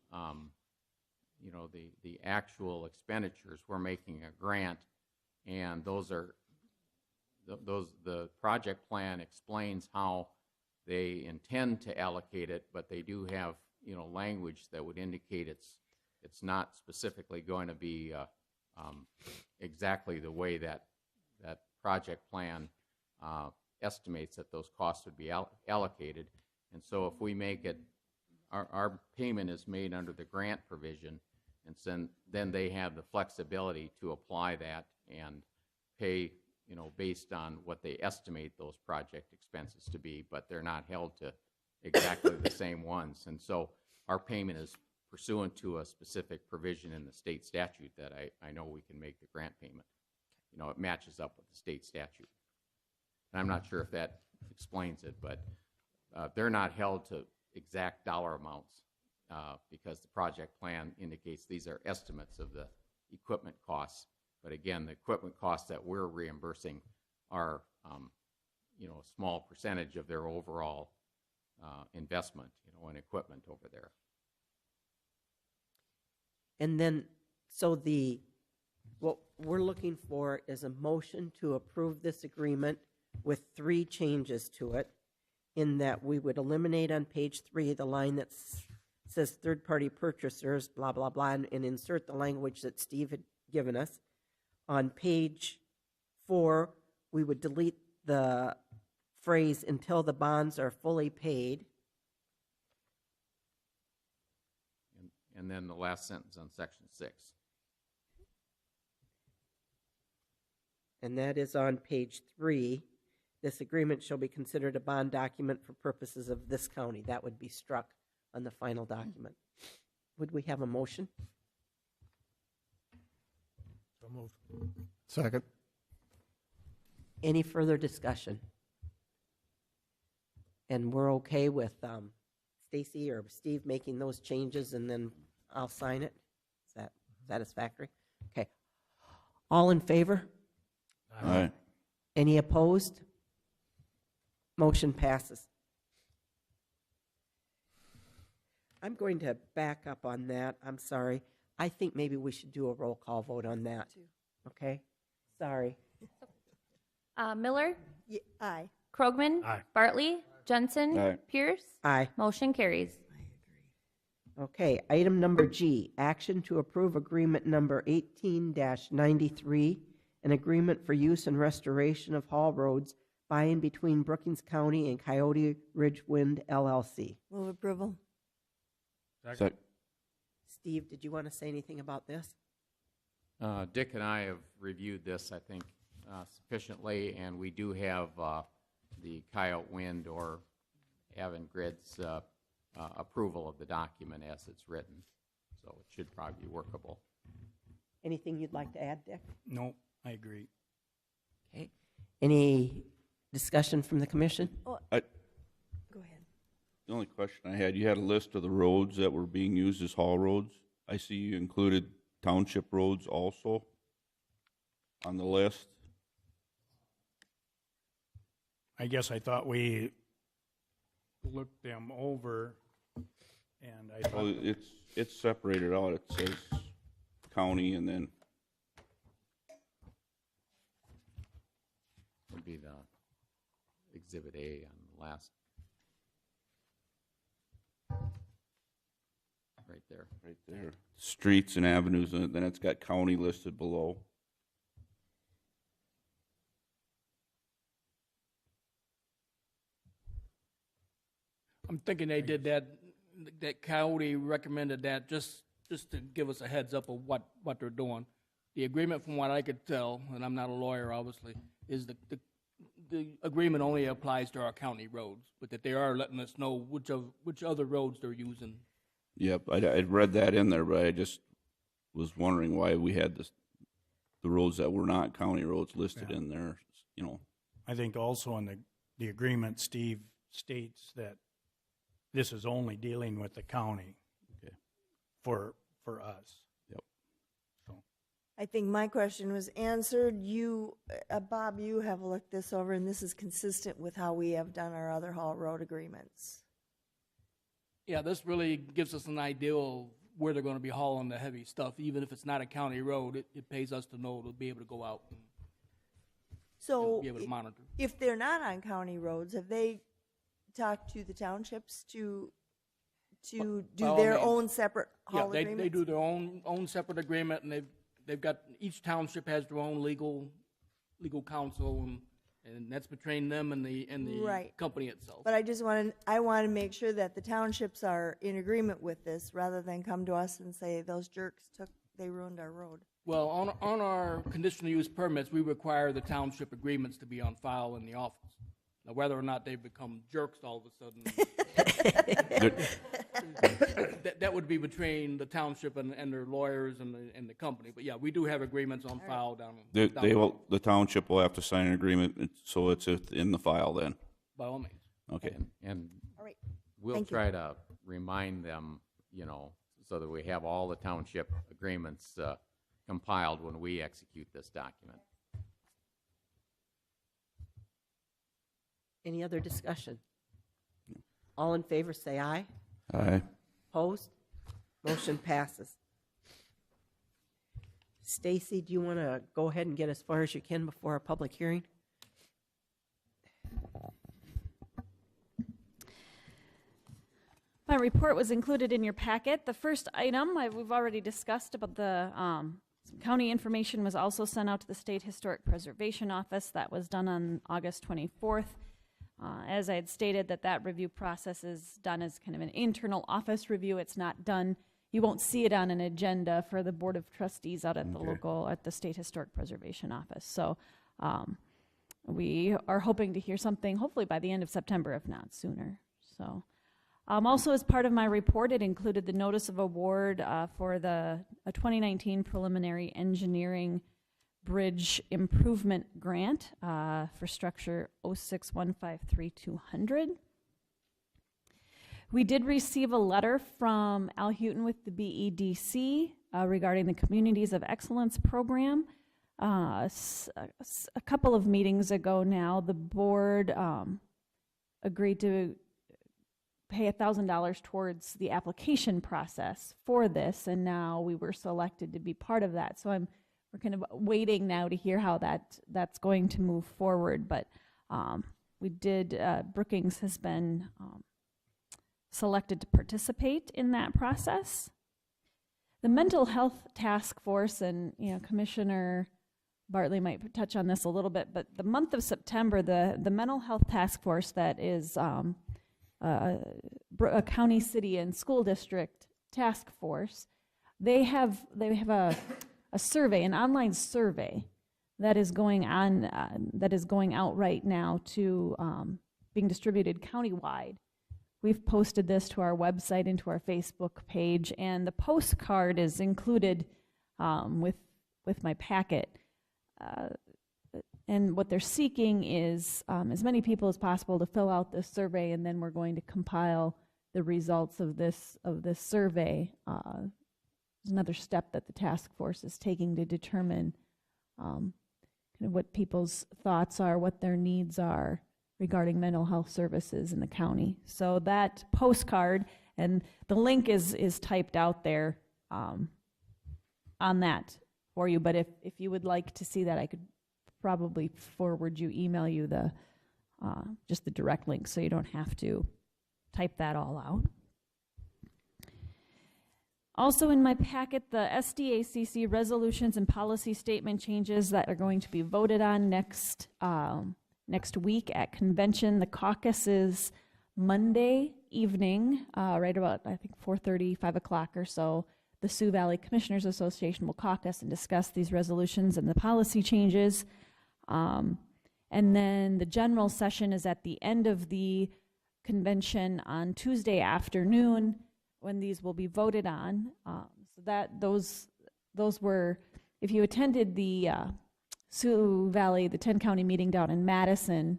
the actual expenditures. We're making a grant, and the project plan explains how they intend to allocate it, but they do have language that would indicate it's not specifically going to be exactly the way that project plan estimates that those costs would be allocated. And so if we make it, our payment is made under the grant provision, and then they have the flexibility to apply that and pay based on what they estimate those project expenses to be, but they're not held to exactly the same ones. And so our payment is pursuant to a specific provision in the state statute that I know we can make the grant payment. It matches up with the state statute. And I'm not sure if that explains it, but they're not held to exact dollar amounts because the project plan indicates these are estimates of the equipment costs. But again, the equipment costs that we're reimbursing are a small percentage of their overall investment in equipment over there. And then, so what we're looking for is a motion to approve this agreement with 3 changes to it, in that we would eliminate on page 3 the line that says third-party purchasers, blah, blah, blah, and insert the language that Steve had given us. On page 4, we would delete the phrase until the bonds are fully paid. And then the last sentence on section 6. And that is on page 3. This agreement shall be considered a bond document for purposes of this county. That would be struck on the final document. Would we have a motion? So moved. Second. Any further discussion? And we're okay with Stacy or Steve making those changes, and then I'll sign it? Is that satisfactory? Okay. All in favor? Aye. Any opposed? Motion passes. I'm going to back up on that. I'm sorry. I think maybe we should do a roll call vote on that. Okay? Sorry. Miller, Aye. Krogman, Aye. Bartley, Jensen, Aye. Pierce. Aye. Motion carries. Okay, item number G, action to approve agreement number 18-93, an agreement for use and restoration of haul roads by and between Brookings County and Coyote Ridge Wind LLC. Move approval. Sec- Steve, did you want to say anything about this? Dick and I have reviewed this, I think, sufficiently, and we do have the Coyote Wind or Avangrid's approval of the document as it's written, so it should probably be workable. Anything you'd like to add, Dick? No, I agree. Okay. Any discussion from the commission? Go ahead. The only question I had, you had a list of the roads that were being used as haul roads. I see you included township roads also on the list. I guess I thought we looked them over, and I Well, thought, it's separated out. It says county and then, Would be the Exhibit A on the last. Right there. right there, streets and avenues, and then it's got county listed below. I'm thinking they did that, that county recommended that just to give us a heads up of what they're doing. The agreement, from what I could tell, and I'm not a lawyer, obviously, is the agreement only applies to our county roads, but that they are letting us know which other roads they're using. Yep, I'd read that in there, but I just was wondering why we had the roads that were not county roads listed in there, you know. I think also in the agreement, Steve states that this is only dealing with the county. Okay. For us. Yep. So, I think my question was answered. You, Bob, you have looked this over, and this is consistent with how we have done our other haul road agreements. Yeah, this really gives us an idea of where they're going to be hauling the heavy stuff. Even if it's not a county road, it pays us to know to be able to go out and So be able to monitor. if they're not on county roads, have they talked to the townships to do By all their means. own separate Yeah, haul agreements? they do their own separate agreement, and they've got, each township has their own legal counsel, and that's between them and the Right. company itself. But I want to make sure that the townships are in agreement with this, rather than come to us and say, those jerks they ruined our road. Well, on our conditional use permits, we require the township agreements to be on file in the office. Now, whether or not they've become jerks all of a sudden, that would be between the township and their lawyers and the company. But yeah, we do have agreements on file down. The township will have to sign an agreement, so it's in the file then. By all means. Okay. And All right. we'll Thank you. try to remind them, you know, so that we have all the township agreements compiled when we execute this document. Any other discussion? All in favor, say aye. Aye. Opposed? Motion passes. Stacy, do you want to go ahead and get as far as you can before a public hearing? My report was included in your packet. The first item we've already discussed about the some county information was also sent out to the State Historic Preservation Office. That was done on August 24th. As I had stated, that review process is done as kind of an internal office review. It's not done. You won't see it on an agenda for the Board of Trustees out at the State Historic Preservation Office. So we are hoping to hear something hopefully by the end of September, if not sooner. So also as part of my report, it included the notice of award for a 2019 preliminary engineering bridge improvement grant for structure 06153-200. We did receive a letter from Al Houghton with the BEDC regarding the Communities of Excellence program. A couple of meetings ago now, the board agreed to pay $1,000 towards the application process for this, and now we were selected to be part of that. So we're kind of waiting now to hear how that's going to move forward. But we did, Brookings has been selected to participate in that process. The Mental Health Task Force, and Commissioner Bartley might touch on this a little bit, but the month of September, the Mental Health Task Force, that is a county, city, and school district task force, they have a survey, an online survey that is going on, that is going out right now to being distributed countywide. We've posted this to our website and to our Facebook page, and the postcard is included with my packet. And what they're seeking is as many people as possible to fill out this survey, and then we're going to compile the results of this survey. There's another step that the task force is taking to determine kind of what people's thoughts are, what their needs are, regarding mental health services in the county. So that postcard, and the link is typed out there on that for you, but if you would like to see that, I could probably email you the just the direct link so you don't have to type that all out. Also in my packet, the SDACC resolutions and policy statement changes that are going to be voted on next week at convention. The caucus is Monday evening, right about, I think, 4:30, 5 o'clock or so. The Sioux Valley Commissioners Association will caucus and discuss these resolutions and the policy changes. And then the general session is at the end of the convention on Tuesday afternoon when these will be voted on. So that those were, if you attended the Sioux Valley, the 10-county meeting down in Madison,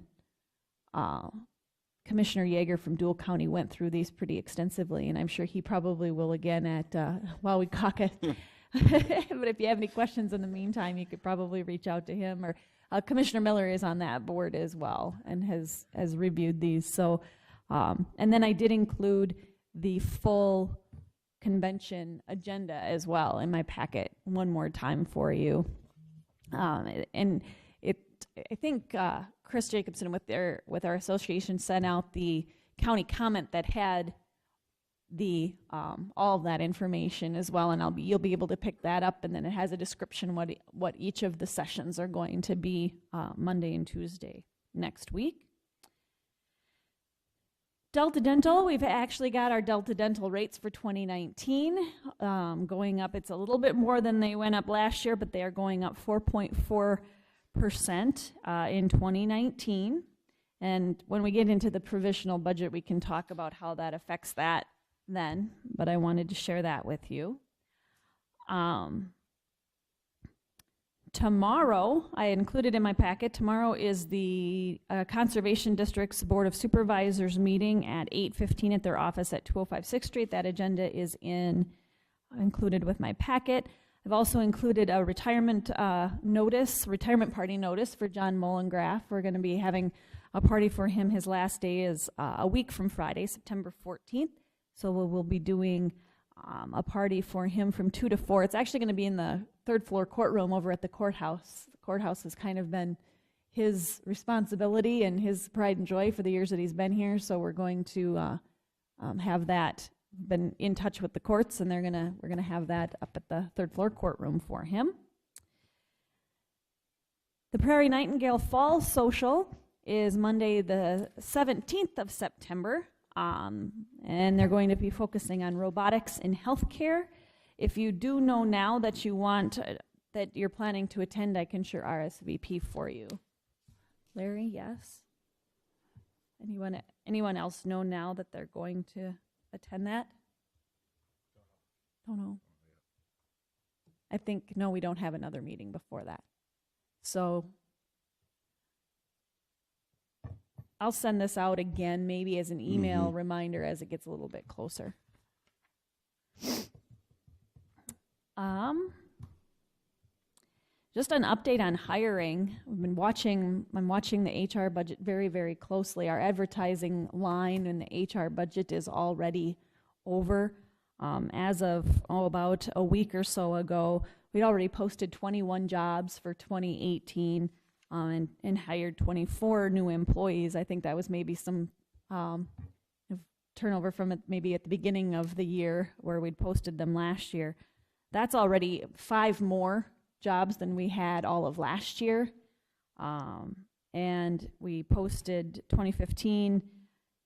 Commissioner Yeager from Dual County went through these pretty extensively, and I'm sure he probably will again at while we caucus. But if you have any questions in the meantime, you could probably reach out to him, or Commissioner Miller is on that board as well and has reviewed these. So, and then I did include the full convention agenda as well in my packet one more time for you. And I think Chris Jacobson with our association sent out the county comment that had the all of that information as well, and you'll be able to pick that up, and then it has a description what each of the sessions are going to be Monday and Tuesday next week. Delta Dental, we've actually got our Delta Dental rates for 2019 going up. It's a little bit more than they went up last year, but they are going up 4.4% in 2019. And when we get into the provisional budget, we can talk about how that affects that then, but I wanted to share that with you. Tomorrow, I included in my packet, tomorrow is the Conservation District's Board of Supervisors meeting at 8:15 at their office at 205 6th Street. That agenda is included with my packet. I've also included a retirement party notice for John Mollengrath. We're going to be having a party for him. His last day is a week from Friday, September 14th. So we'll be doing a party for him from 2 to 4. It's actually going to be in the third floor courtroom over at the courthouse. The courthouse has kind of been his responsibility and his pride and joy for the years that he's been here. So we're going to have that, been in touch with the courts, and we're gonna have that up at the third floor courtroom for him. The Prairie Nightingale Fall Social is Monday the 17th of September. And they're going to be focusing on robotics in healthcare. If you do know now that that you're planning to attend, I can sure RSVP for you. Larry, yes? Anyone else know now that they're going to attend that? Don't know. I think, no, we don't have another meeting before that. So I'll send this out again, maybe as an email reminder as it gets a little bit closer. Just an update on hiring. I'm watching the HR budget very, very closely. Our advertising line in the HR budget is already over. As of about a week or so ago, we'd already posted 21 jobs for 2018. And hired 24 new employees. I think that was maybe some turnover from it maybe at the beginning of the year where we'd posted them last year. That's already 5 more jobs than we had all of last year. And we posted 2015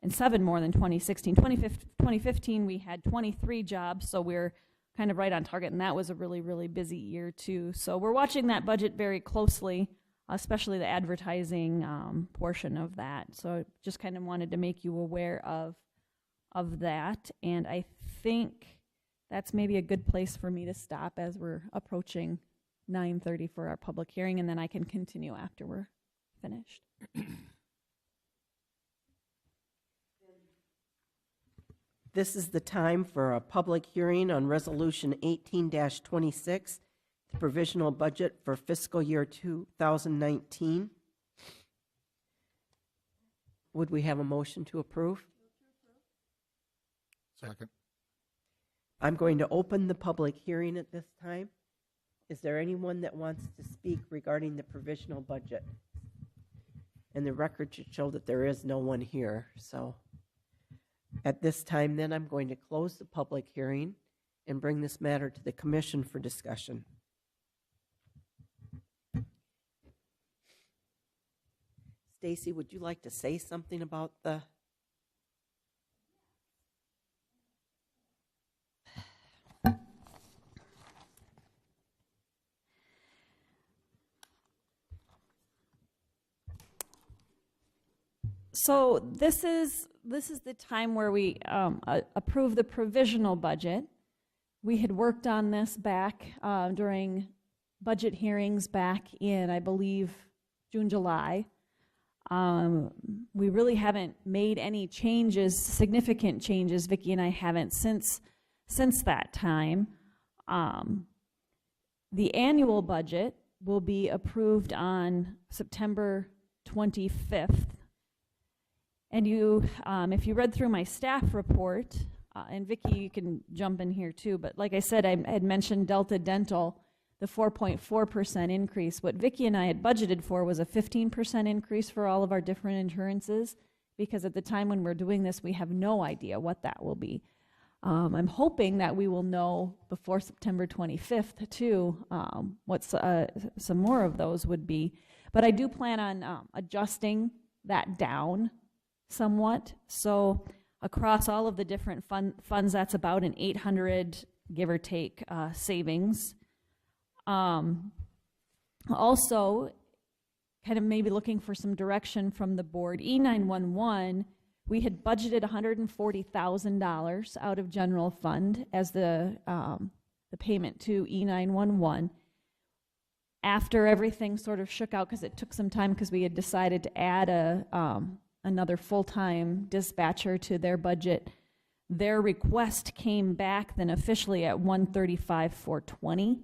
and 7 more than 2016. 2015 we had 23 jobs, so we're kind of right on target, and that was a really, really busy year too. So we're watching that budget very closely, especially the advertising portion of that. So just kind of wanted to make you aware of that. And I think that's maybe a good place for me to stop as we're approaching 9:30 for our public hearing, and then I can continue after we're finished. This is the time for a public hearing on Resolution 18-26, the provisional budget for fiscal year 2019. Would we have a motion to approve? Second. I'm going to open the public hearing at this time. Is there anyone that wants to speak regarding the provisional budget? And the record should show that there is no one here. So at this time, then, I'm going to close the public hearing and bring this matter to the commission for discussion. Stacy, would you like to say something about the? So this is the time where we approve the provisional budget. We had worked on this back during budget hearings back in, I believe, June, July. We really haven't made any changes, significant changes. Vicki and I haven't since that time. The annual budget will be approved on September 25th. And you, if you read through my staff report, and Vicki, you can jump in here too, but like I said, I had mentioned Delta Dental, the 4.4% increase. What Vicki and I had budgeted for was a 15% increase for all of our different insurances, because at the time when we're doing this, we have no idea what that will be. I'm hoping that we will know before September 25th too, what some more of those would be. But I do plan on adjusting that down somewhat. So across all of the different funds, that's about an 800, give or take, savings. Also, kind of maybe looking for some direction from the board, E911, we had budgeted $140,000 out of general fund as the payment to E911. After everything sort of shook out, because it took some time, because we had decided to add another full-time dispatcher to their budget, their request came back then officially at $135,420.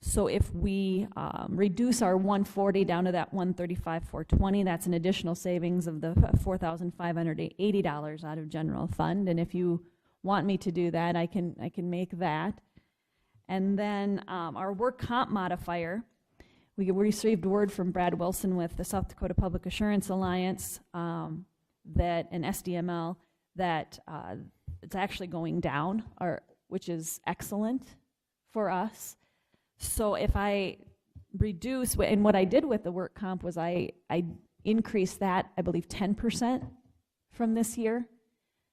So if we reduce our 140 down to that 135,420, that's an additional savings of the $4,580 out of general fund. And if you want me to do that, I can make that. And then our work comp modifier, we received word from Brad Wilson with the South Dakota Public Assurance Alliance that an SDML that it's actually going down, which is excellent for us. So if I reduce, and what I did with the work comp was I increased that, I believe, 10% from this year.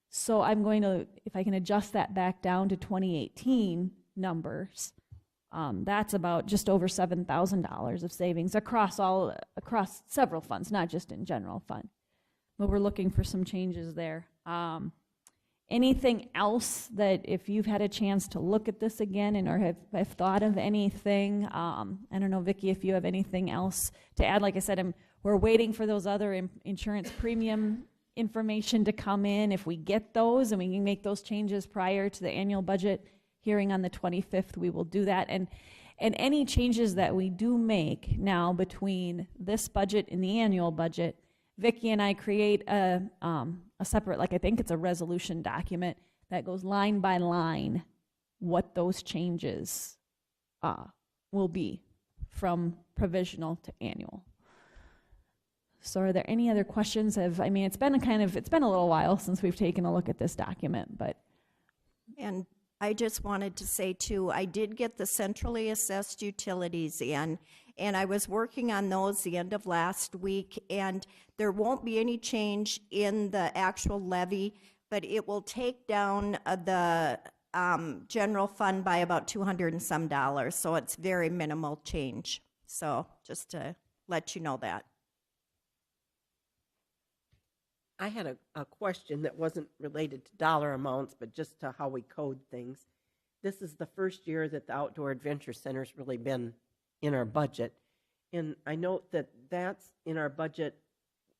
So I'm going to, if I can adjust that back down to 2018 numbers, that's about just over $7,000 of savings across several funds, not just in general fund. But we're looking for some changes there. Anything else that, if you've had a chance to look at this again and or have thought of anything, I don't know, Vicki, if you have anything else to add. Like I said, we're waiting for those other insurance premium information to come in. If we get those and we can make those changes prior to the annual budget hearing on the 25th, we will do that. And any changes that we do make now between this budget and the annual budget, Vicki and I create a separate, like I think it's a resolution document that goes line by line what those changes will be from provisional to annual. So are there any other questions? It's been a little while since we've taken a look at this document, but. And I just wanted to say too, I did get the centrally assessed utilities in, and I was working on those the end of last week, and there won't be any change in the actual levy, but it will take down the general fund by about $200 and some, so it's very minimal change. So just to let you know that. I had a question that wasn't related to dollar amounts, but just to how we code things. This is the first year that the Outdoor Adventure Center's really been in our budget. And I note that that's in our budget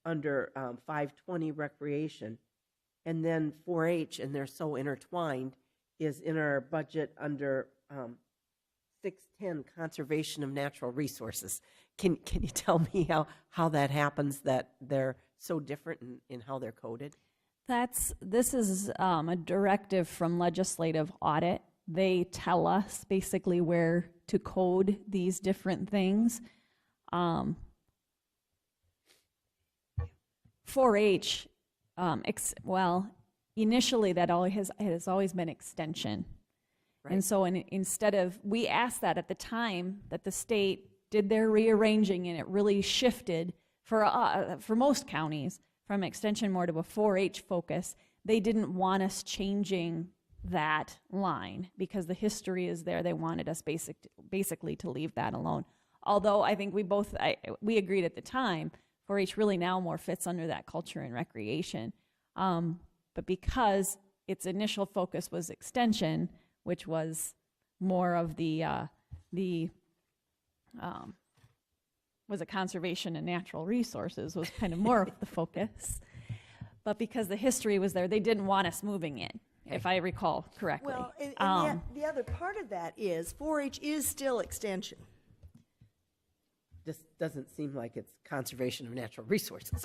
under 520 Recreation. And then 4-H, and they're so intertwined, is in our budget under 610, conservation of natural resources. Can you tell me how that happens, that they're so different in how they're coded? This is a directive from legislative audit. They tell us basically where to code these different things. 4-H, initially that has always been extension. Right. And so instead of, we asked that at the time that the state did their rearranging, and it really shifted for most counties from extension more to a 4-H focus. They didn't want us changing that line because the history is there. They wanted us basically to leave that alone. Although I think we agreed at the time, 4-H really now more fits under that culture and recreation. But because its initial focus was extension, which was more of was a conservation and natural resources was kind of more of the focus. But because the history was there, they didn't want us moving in, if I recall correctly. Well, and the other part of that is 4-H is still extension. This doesn't seem like it's conservation of natural resources.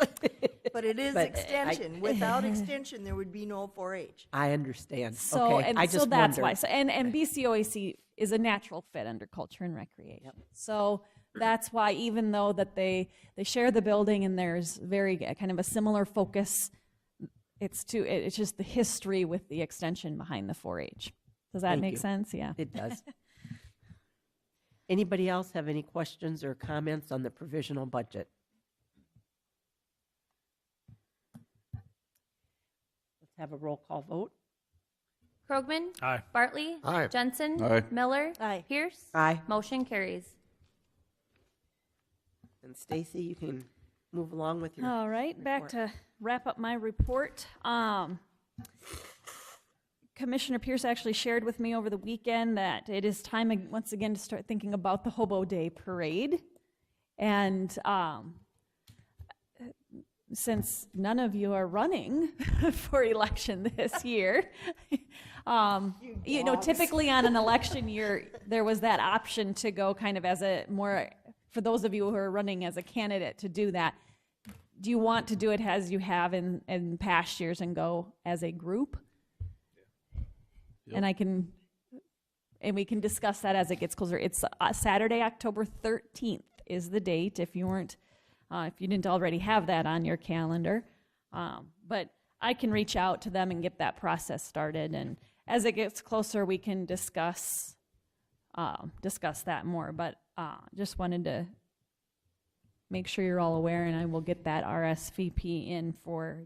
But it is extension. Without extension, there would be no 4-H. I understand. So, okay. so that's why. So, and BCOAC is a natural fit under culture and recreation. Yep. So that's why, even though that they share the building and there's very kind of a similar focus, it's just the history with the extension behind the 4-H. Does that make sense? Yeah. It does. Anybody else have any questions or comments on the provisional budget? Let's have a roll call vote. Krogman? Aye. Bartley? Aye. Jensen? Aye. Miller? Aye. Pierce? Aye. Motion carries. And Stacy, you can move along with your All right, back to wrap up my report. Commissioner Pierce actually shared with me over the weekend that it is time once again to start thinking about the Hobo Day Parade. And since none of you are running for election this year, typically on an election year, there was that option to go kind of as a more, for those of you who are running as a candidate to do that. Do you want to do it as you have in past years and go as a group? Yep. And we can discuss that as it gets closer. It's Saturday, October 13th is the date. If you didn't already have that on your calendar, but I can reach out to them and get that process started. And as it gets closer, we can discuss that more. But just wanted to make sure you're all aware, and I will get that RSVP in for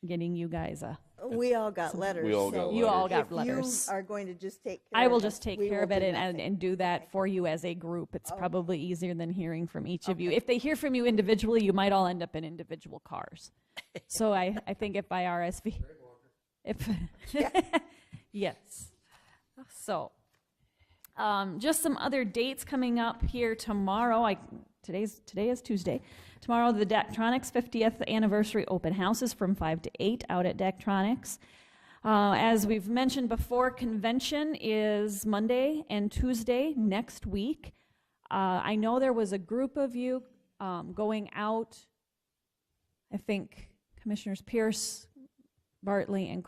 getting you guys We all got letters. We all got letters. You all got if letters. you are going to just take care I will of just take we care will of it do and nothing. do that for you as a group. It's probably easier than hearing from each of you. If they hear from you individually, you might all end up in individual cars. So I think if I RSV, yes. So just some other dates coming up here tomorrow. Today is Tuesday. Tomorrow, the Daktronics 50th anniversary open house is from 5 to 8 out at Daktronics. As we've mentioned before, convention is Monday and Tuesday next week. I know there was a group of you going out. I think Commissioners Pierce, Bartley, and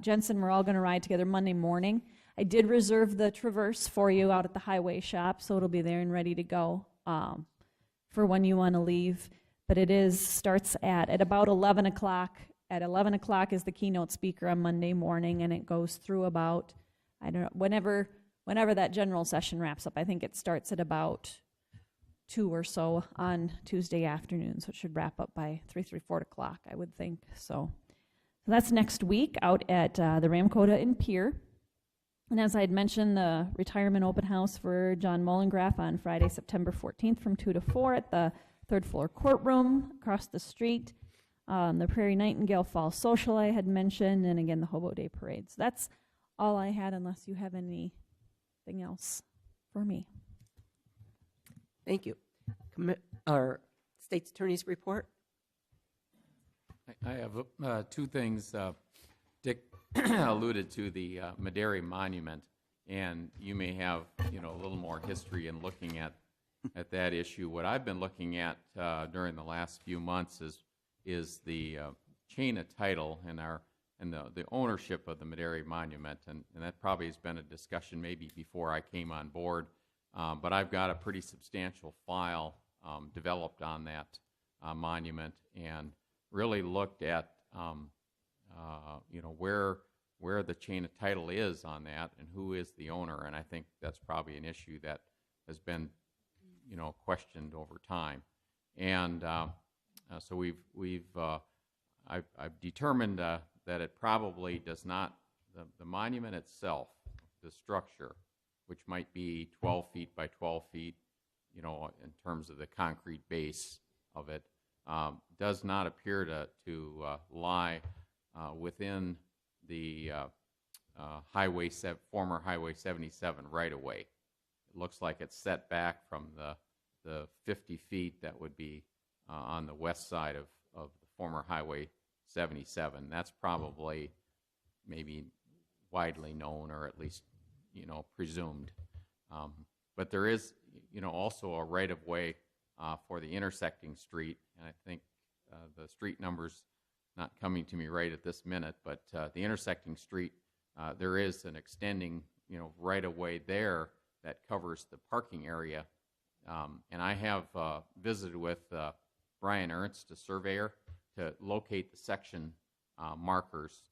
Jensen were all going to ride together Monday morning. I did reserve the Traverse for you out at the highway shop, so it'll be there and ready to go for when you want to leave. But starts at about 11 o'clock. At 11 o'clock is the keynote speaker on Monday morning, and it goes through about, I don't know, whenever that general session wraps up. I think it starts at about 2 or so on Tuesday afternoon, so it should wrap up by 4 o'clock, I would think. So that's next week out at the Ramcota in Pier. And as I had mentioned, the retirement open house for John Mollengrath on Friday, September 14th from 2 to 4 at the third floor courtroom across the street. The Prairie Nightingale Fall Social I had mentioned, and again, the Hobo Day Parade. So that's all I had, unless you have anything else for me. Thank you. Our State's Attorney's report. I have two things. Dick alluded to the Maderi Monument, and you may have, a little more history in looking at that issue. What I've been looking at during the last few months is the chain of title and the ownership of the Maderi Monument, and that probably has been a discussion maybe before I came on board, but I've got a pretty substantial file developed on that monument, and really looked at where the chain of title is on that and who is the owner, and I think that's probably an issue that has been questioned over time, and so I've determined that it probably does not, the monument itself, the structure, which might be 12 feet by 12 feet, in terms of the concrete base of it, does not appear to lie within the former Highway 77 right-of-way. It looks like it's set back from the 50 feet that would be on the west side of the former Highway 77. That's probably maybe widely known, or at least presumed. But there is also a right-of-way for the intersecting street, and I think the street number's not coming to me right at this minute, but the intersecting street, there is an extending right-of-way there that covers the parking area, and I have visited with Brian Ernst, a surveyor, to locate the section markers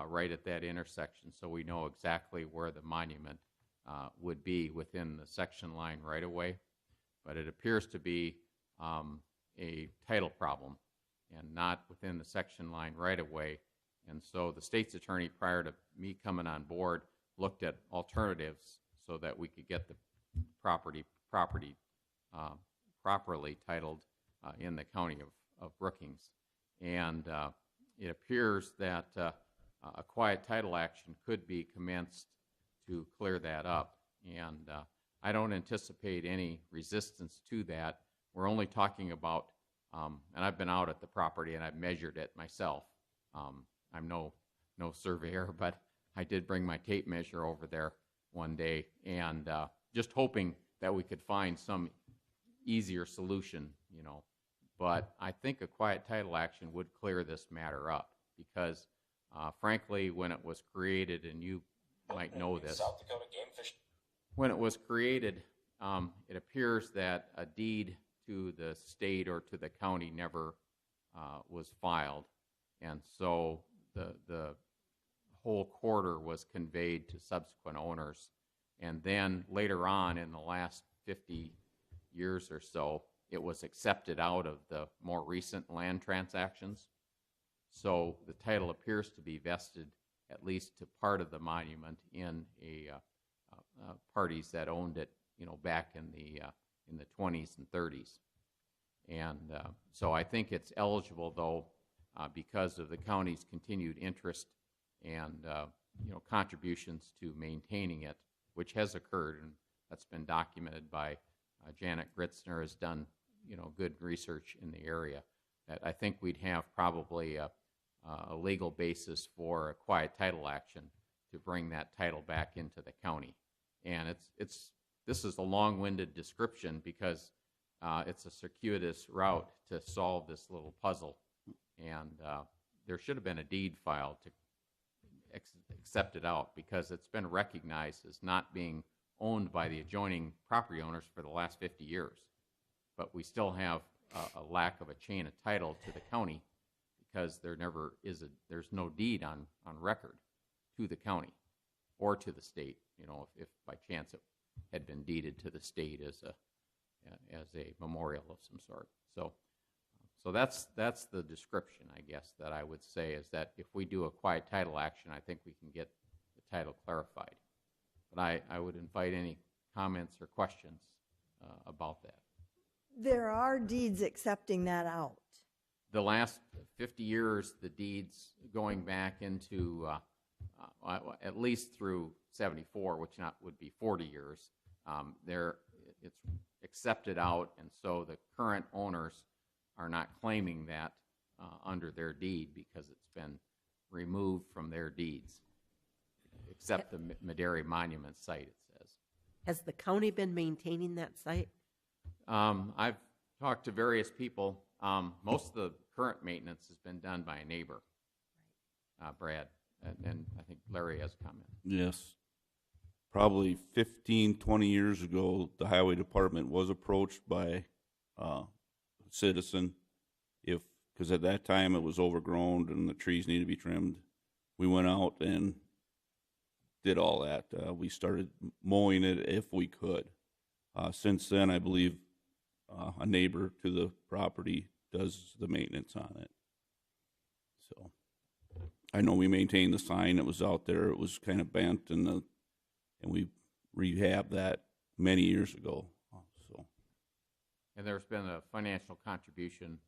right at that intersection, so we know exactly where the monument would be within the section line right-of-way. But it appears to be a title problem and not within the section line right-of-way. And so the state's attorney, prior to me coming on board, looked at alternatives so that we could get the property properly titled in the county of Brookings. And it appears that a quiet title action could be commenced to clear that up. And I don't anticipate any resistance to that. We're only talking about, and I've been out at the property and I've measured it myself. I'm no surveyor, but I did bring my tape measure over there one day, and just hoping that we could find some easier solution, But I think a quiet title action would clear this matter up, because frankly, when it was created, and you might know this, when it was created, it appears that a deed to the state or to the county never was filed, and so the whole quarter was conveyed to subsequent owners, and then later on, in the last 50 years or so, it was accepted out of the more recent land transactions. So the title appears to be vested, at least to part of the monument, in parties that owned it, back in the 20s and 30s. And so I think it's eligible, though, because of the county's continued interest and contributions to maintaining it, which has occurred, and that's been documented by Janet Gritzner, has done good research in the area. That I think we'd have probably a legal basis for a quiet title action to bring that title back into the county. And this is a long-winded description, because it's a circuitous route to solve this little puzzle, and there should have been a deed filed to accept it out, because it's been recognized as not being owned by the adjoining property owners for the last 50 years. But we still have a lack of a chain of title to the county, because there never is there's no deed on record to the county or to the state. If by chance it had been deeded to the state as a memorial of some sort. So that's the description, I guess, that I would say, is that if we do a quiet title action, I think we can get the title clarified. But I would invite any comments or questions about that. There are deeds accepting that out. The last 50 years, the deeds going back into at least through 74, which would be 40 years, it's accepted out, and so the current owners are not claiming that under their deed, because it's been removed from their deeds. except the Madera Monument site, it says. Has the county been maintaining that site? I've talked to various people. Most of the current maintenance has been done by a neighbor, Brad, and I think Larry has a comment. Yes. Probably 15, 20 years ago, the highway department was approached by a citizen because at that time it was overgrown and the trees needed to be trimmed. We went out and did all that. We started mowing it if we could. Since then, I believe a neighbor to the property does the maintenance on it. So I know we maintained the sign that was out there. It was kind of bent, and we rehabbed that many years ago. So, And there's been a financial contribution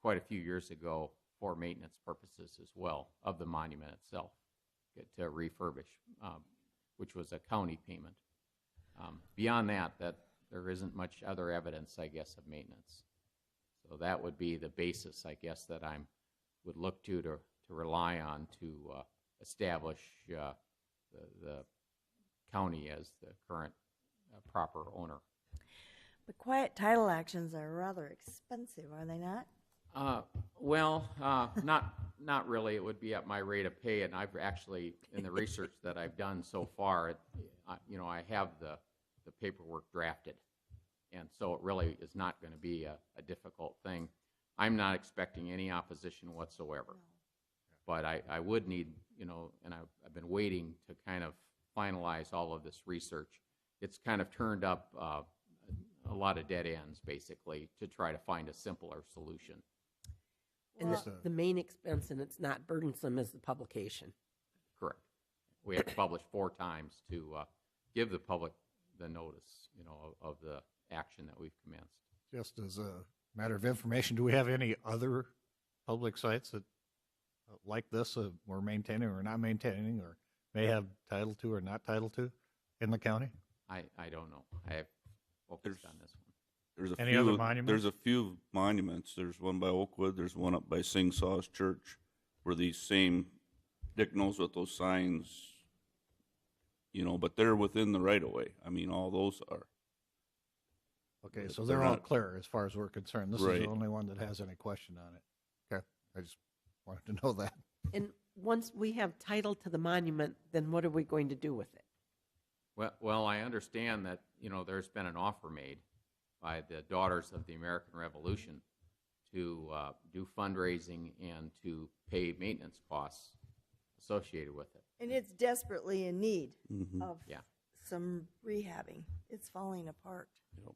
quite a few years ago for maintenance purposes as well of the monument itself to refurbish, which was a county payment. Beyond that, there isn't much other evidence, I guess, of maintenance. So that would be the basis, I guess, that I would look to rely on to establish the county as the current proper owner. But quiet title actions are rather expensive, are they not? Not really. It would be at my rate of pay, and I've actually, in the research that I've done so far, I have the paperwork drafted, and so it really is not going to be a difficult thing. I'm not expecting any opposition whatsoever, but I would need, and I've been waiting to kind of finalize all of this research. It's kind of turned up a lot of dead ends, basically, to try to find a simpler solution. And the main expense, and it's not burdensome, is the publication. Correct. We have to publish 4 times to give the public the notice, of the action that we've commenced. Just as a matter of information, do we have any other public sites that, like this, we're maintaining or not maintaining, or may have title to or not title to in the county? I don't know. I have focused on this one. Any other monuments? There's a few monuments. There's one by Oakwood. There's one up by Sing Saw's Church, where these same, Dick knows what those signs, but they're within the right of way. I mean, all those are. Okay, so they're all clear as far as we're concerned. This is Right. the only one that has any question on it. Okay, I just wanted to know that. And once we have title to the monument, then what are we going to do with it? Well, I understand that, there's been an offer made by the Daughters of the American Revolution to do fundraising and to pay maintenance costs associated with it. And it's desperately in need of Yeah. some rehabbing. It's falling apart. Yep.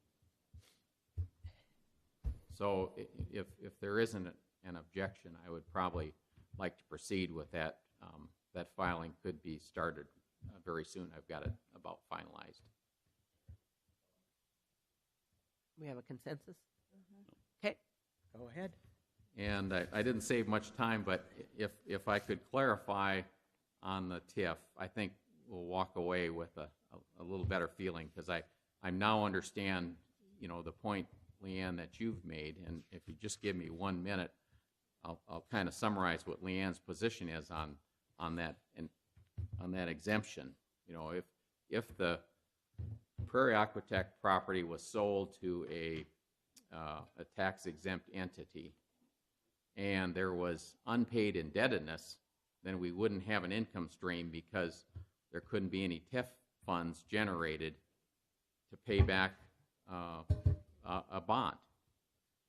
So if there isn't an objection, I would probably like to proceed with that. That filing could be started very soon. I've got it about finalized. We have a consensus? Okay, go ahead. And I didn't save much time, but if I could clarify on the TIF, I think we'll walk away with a little better feeling, because I now understand, the point, Leanne, that you've made. And if you just give me 1 minute, I'll kind of summarize what Leanne's position is on that exemption. If the Prairie Aquatech property was sold to a tax-exempt entity and there was unpaid indebtedness, then we wouldn't have an income stream, because there couldn't be any TIF funds generated to pay back a bond.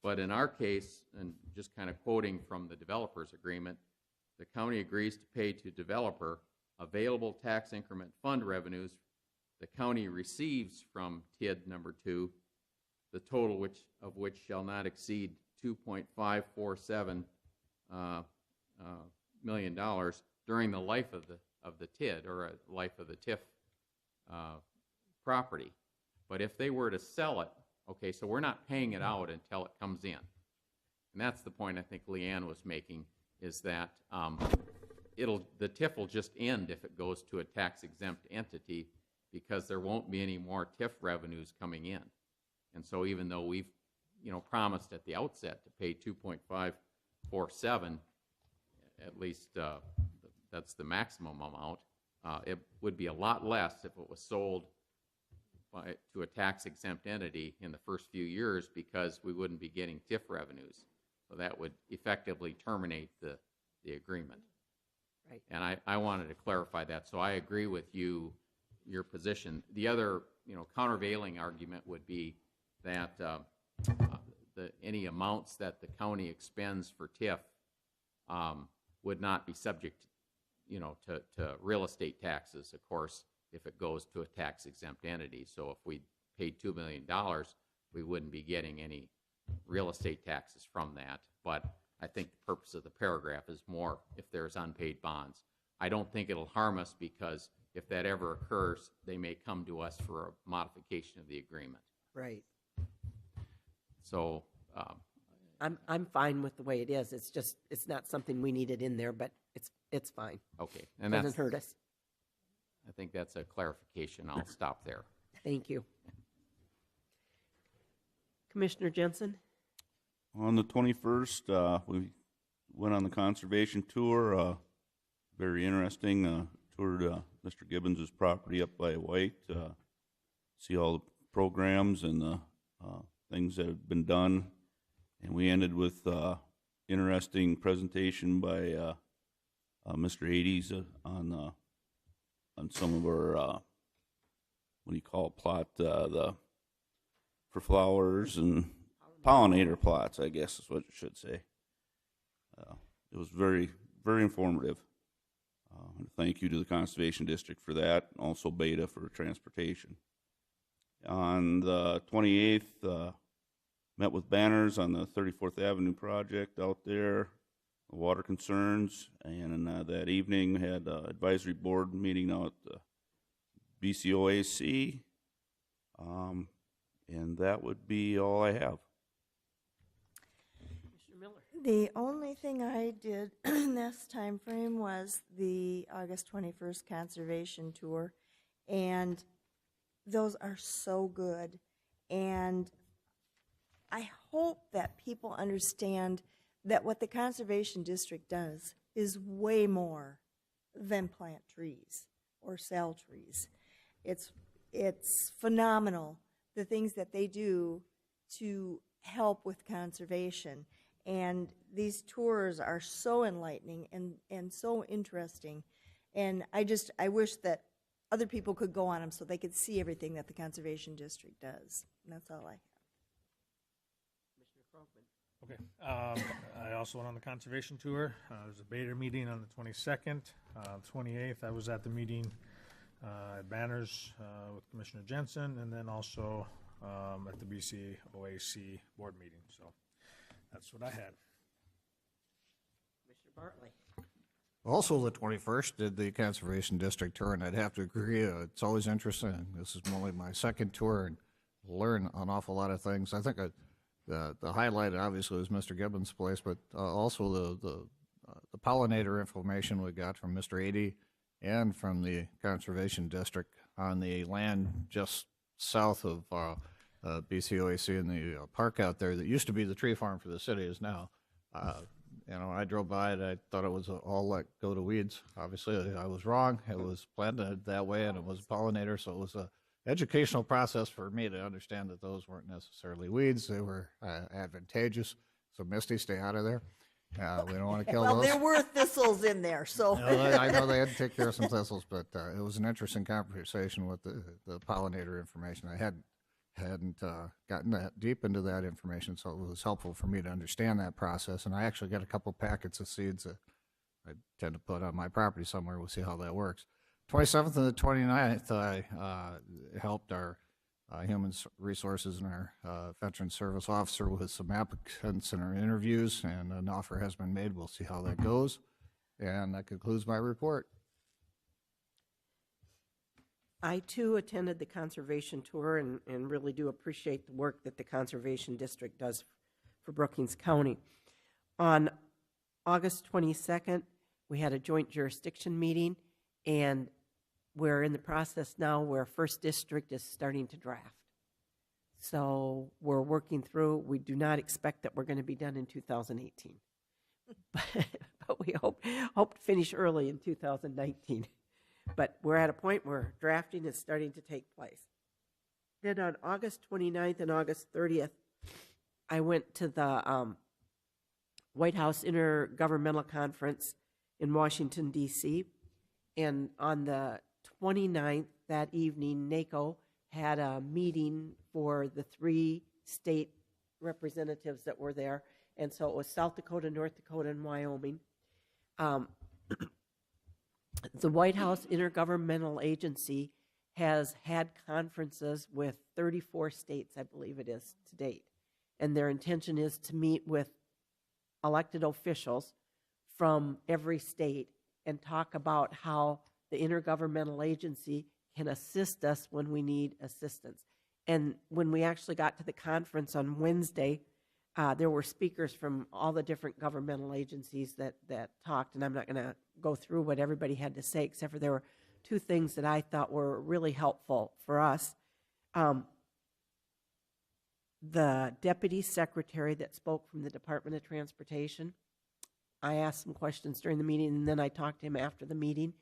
But in our case, and just kind of quoting from the developer's agreement, the county agrees to pay to developer available tax increment fund revenues the county receives from TID number 2, the total of which shall not exceed $2.547 million during the life of the TID, or life of the TIF property. But if they were to sell it, okay, so we're not paying it out until it comes in. And that's the point I think Leanne was making, is that the TIF will just end if it goes to a tax-exempt entity, because there won't be any more TIF revenues coming in. And so even though we've promised at the outset to pay 2.547, at least that's the maximum amount, It would be a lot less if it was sold to a tax-exempt entity in the first few years because we wouldn't be getting TIF revenues. So that would effectively terminate the agreement. Right. And I wanted to clarify that. So I agree with you, your position. The other, countervailing argument would be that any amounts that the county expends for TIF would not be subject, to real estate taxes, of course, if it goes to a tax-exempt entity. So if we paid $2 million, we wouldn't be getting any real estate taxes from that. But I think the purpose of the paragraph is more if there's unpaid bonds. I don't think it'll harm us because if that ever occurs, they may come to us for a modification of the agreement. Right. So I'm fine with the way it is. It's just, it's not something we needed in there, but it's fine. okay, and Doesn't hurt us. I think that's a clarification. I'll stop there. Thank you. Commissioner Jensen? On the 21st, we went on the conservation tour. Very interesting. Toured Mr. Gibbons' property up by White. See all the programs and the things that have been done. And we ended with interesting presentation by Mr. Hades on some of our what do you call it, plot for flowers and pollinator plots, I guess is what you should say. It was very, very informative. Thank you to the Conservation District for that, and also Beta for transportation. On the 28th, met with Banners on the 34th Avenue project out there, water concerns, and that evening had an advisory board meeting out at the BCOAC, and that would be all I have. The only thing I did in this time frame was the August 21st conservation tour, and those are so good. And I hope that people understand that what the Conservation District does is way more than plant trees or sell trees. It's phenomenal, the things that they do to help with conservation. And these tours are so enlightening and so interesting. And I wish that other people could go on them so they could see everything that the Conservation District does. And that's all I have. Okay. I also went on the conservation tour. There's a Beta meeting on the 22nd. 28th, I was at the meeting at Banners with Commissioner Jensen, and then also at the BCOAC board meeting. So that's what I had. Commissioner Bartley? Also, the 21st did the Conservation District tour, and I'd have to agree, it's always interesting. This is only my second tour, and learn an awful lot of things. I think the highlight, obviously, was Mr. Gibbons' place, but also the pollinator information we got from Mr. Adie and from the Conservation District on the land just south of BCOAC in the park out there that used to be the tree farm for the city is now. I drove by it, I thought it was all let go to weeds. Obviously, I was wrong. It was planted that way, and it was a pollinator, so it was a educational process for me to understand that those weren't necessarily weeds. They were advantageous. So, Misty, stay out of there. We don't want to kill Well, those. there were thistles in there, so. I know they had to take care of some thistles, but it was an interesting conversation with the pollinator information. I hadn't gotten that deep into that information, so it was helpful for me to understand that process. And I actually got a couple packets of seeds that I tend to put on my property somewhere. We'll see how that works. 27th and the 29th, I helped our Human Resources and our Veteran Service Officer with some applicants in our interviews, and an offer has been made. We'll see how that goes. And that concludes my report. I, too, attended the conservation tour and really do appreciate the work that the Conservation District does for Brookings County. On August 22nd, we had a joint jurisdiction meeting, and we're in the process now where First District is starting to draft. So we're working through. We do not expect that we're going to be done in 2018. But we hope to finish early in 2019. But we're at a point where drafting is starting to take place. Then on August 29th and August 30th, I went to the White House Intergovernmental Conference in Washington, D.C. And on the 29th, that evening, NACO had a meeting for the 3 state representatives that were there. And so it was South Dakota, North Dakota, and Wyoming. The White House Intergovernmental Agency has had conferences with 34 states, I believe it is, to date. And their intention is to meet with elected officials from every state and talk about how the intergovernmental agency can assist us when we need assistance. And when we actually got to the conference on Wednesday, there were speakers from all the different governmental agencies that talked, and I'm not going to go through what everybody had to say, except for there were 2 things that I thought were really helpful for us. The deputy secretary that spoke from the Department of Transportation, I asked some questions during the meeting, and then I talked to him after the meeting.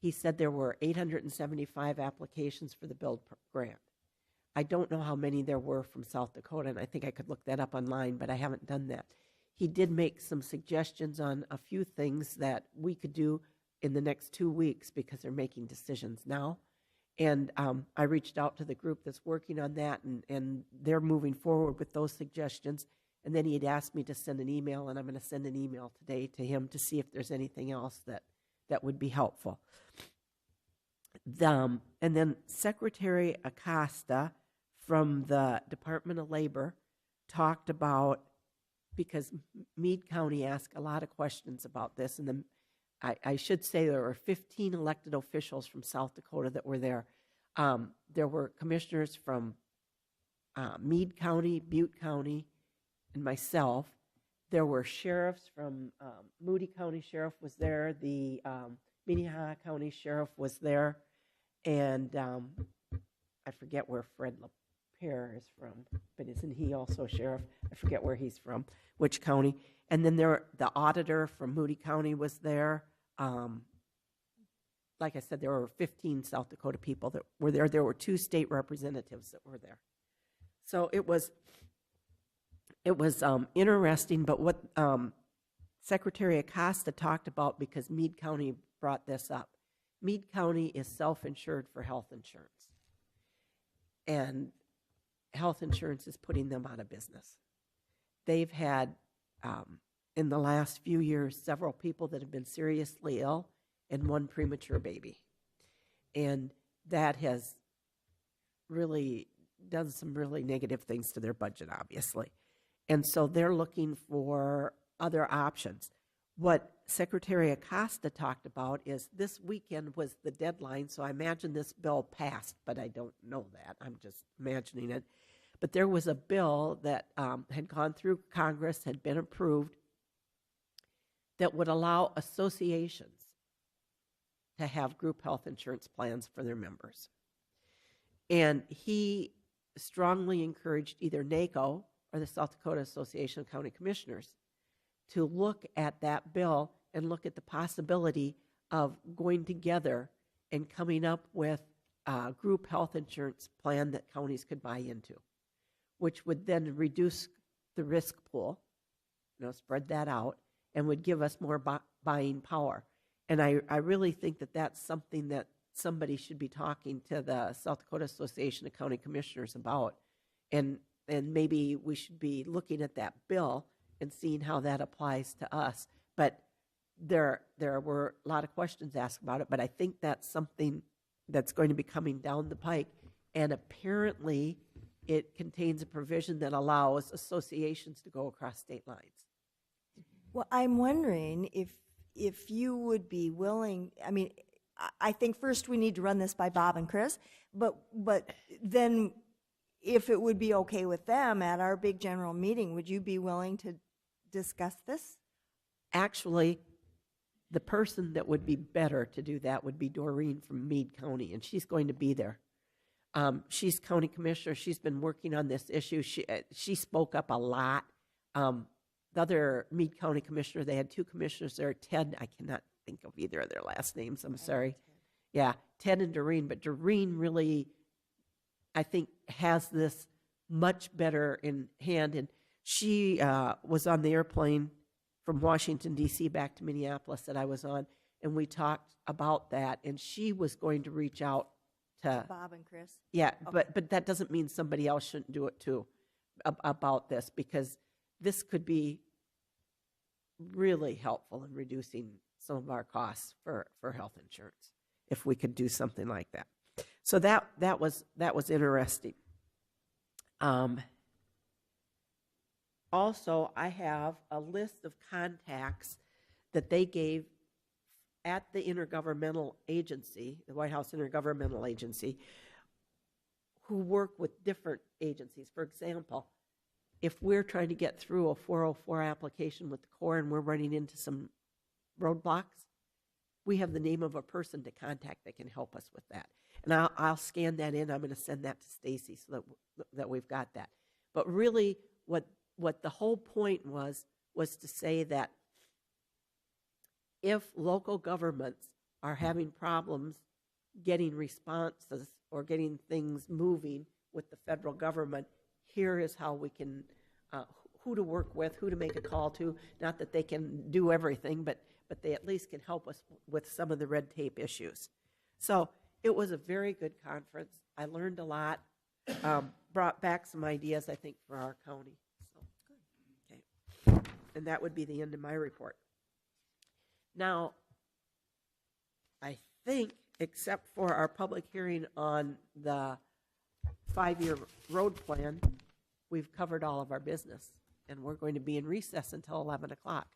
He said there were 875 applications for the build grant. I don't know how many there were from South Dakota, and I think I could look that up online, but I haven't done that. He did make some suggestions on a few things that we could do in the next 2 weeks because they're making decisions now. And I reached out to the group that's working on that, and they're moving forward with those suggestions. And then he had asked me to send an email, and I'm going to send an email today to him to see if there's anything else that would be helpful. And then Secretary Acosta from the Department of Labor talked about, because Meade County asked a lot of questions about this, and I should say there were 15 elected officials from South Dakota that were there. There were commissioners from Meade County, Butte County, and myself. There were sheriffs from Moody County Sheriff was there. The Minnehaha County Sheriff was there. And I forget where Fred LaPierre is from, but isn't he also sheriff? I forget where he's from, which county. And then the auditor from Moody County was there. Like I said, there were 15 South Dakota people that were there. There were 2 state representatives that were there. So it was interesting, but what Secretary Acosta talked about, because Meade County brought this up, Meade County is self-insured for health insurance. And health insurance is putting them out of business. They've had, in the last few years, several people that have been seriously ill and 1 premature baby. And that has really done some really negative things to their budget, obviously. And so they're looking for other options. What Secretary Acosta talked about is this weekend was the deadline, so I imagine this bill passed, but I don't know that. I'm just imagining it. But there was a bill that had gone through Congress, had been approved, that would allow associations to have group health insurance plans for their members. And he strongly encouraged either NACO or the South Dakota Association of County Commissioners to look at that bill and look at the possibility of going together and coming up with a group health insurance plan that counties could buy into, which would then reduce the risk pool, spread that out, and would give us more buying power. And I really think that that's something that somebody should be talking to the South Dakota Association of County Commissioners about. And maybe we should be looking at that bill and seeing how that applies to us. But there were a lot of questions asked about it, but I think that's something that's going to be coming down the pike. And apparently it contains a provision that allows associations to go across state lines. Well, I'm wondering if you would be willing, I mean, I think first we need to run this by Bob and Chris, but then if it would be okay with them at our big general meeting, would you be willing to discuss this? Actually, the person that would be better to do that would be Doreen from Meade County, and she's going to be there. She's county commissioner. She's been working on this issue. She spoke up a lot. The other Meade County commissioner, they had 2 commissioners there. Ted, I cannot think of either of their last names. I'm sorry. Yeah, Ted and Doreen, but Doreen really, I think, has this much better in hand. And she was on the airplane from Washington, D.C. back to Minneapolis that I was on, and we talked about that. And she was going to reach out to Bob and Chris. Yeah, Okay. but that doesn't mean somebody else shouldn't do it too about this, because this could be really helpful in reducing some of our costs for health insurance if we could do something like that. So that was interesting. Also, I have a list of contacts that they gave at the intergovernmental agency, the White House Intergovernmental Agency, who work with different agencies. For example, if we're trying to get through a 404 application with the Corps and we're running into some roadblocks, we have the name of a person to contact that can help us with that. And I'll scan that in. I'm going to send that to Stacy so that we've got that. But really, what the whole point was to say that if local governments are having problems getting responses or getting things moving with the federal government, here is how we can, who to work with, who to make a call to. Not that they can do everything, but they at least can help us with some of the red tape issues. So it was a very good conference. I learned a lot, brought back some ideas, I think, for our county. So, okay. And that would be the end of my report. Now, I think, except for our public hearing on the 5-year road plan, we've covered all of our business, and we're going to be in recess until 11 o'clock.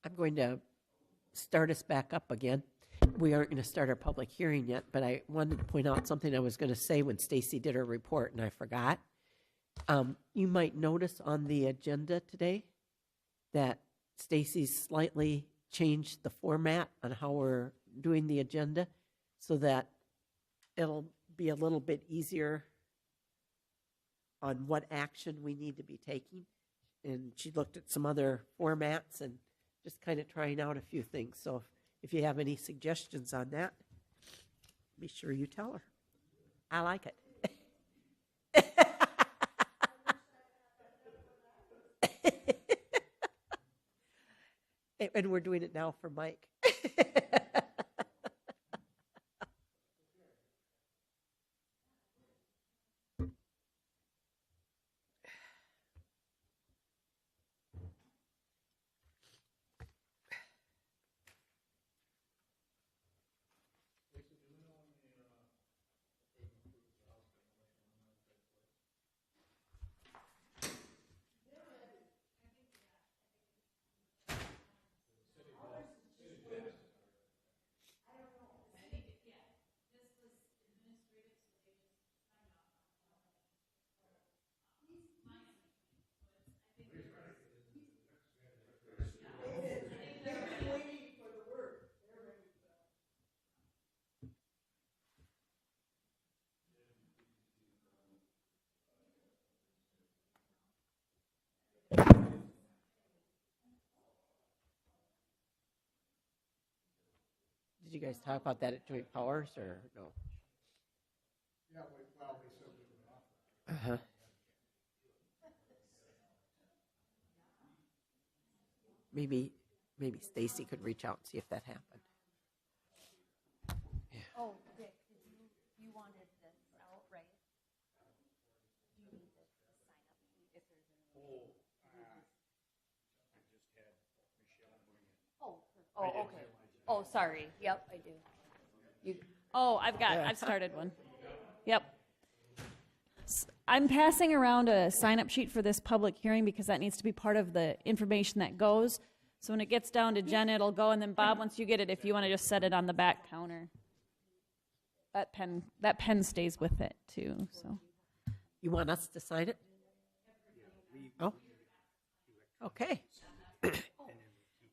I'm going to start us back up again. We aren't going to start our public hearing yet, but I wanted to point out something I was going to say when Stacy did her report, and I forgot. You might notice on the agenda today that Stacy's slightly changed the format on how we're doing the agenda so that it'll be a little bit easier on what action we need to be taking. And she looked at some other formats and just kind of trying out a few things. So if you have any suggestions on that, be sure you tell her. I like it. And we're doing it now for Mike. Did you guys talk about that at Joint Powers or no? Yeah, well, we said we would offer. Uh-huh. Maybe Stacy could reach out and see if that happened. Yeah. Oh, Dick, you wanted this out, right? Do you need the sign up sheet if there's any? Oh, okay. Oh, sorry. Yep, I do. I've started one. Yep. I'm passing around a sign-up sheet for this public hearing because that needs to be part of the information that goes. So when it gets down to Jen, it'll go, and then Bob, once you get it, if you want to just set it on the back counter. That pen stays with it too. So. You want us to sign it? Oh. Okay.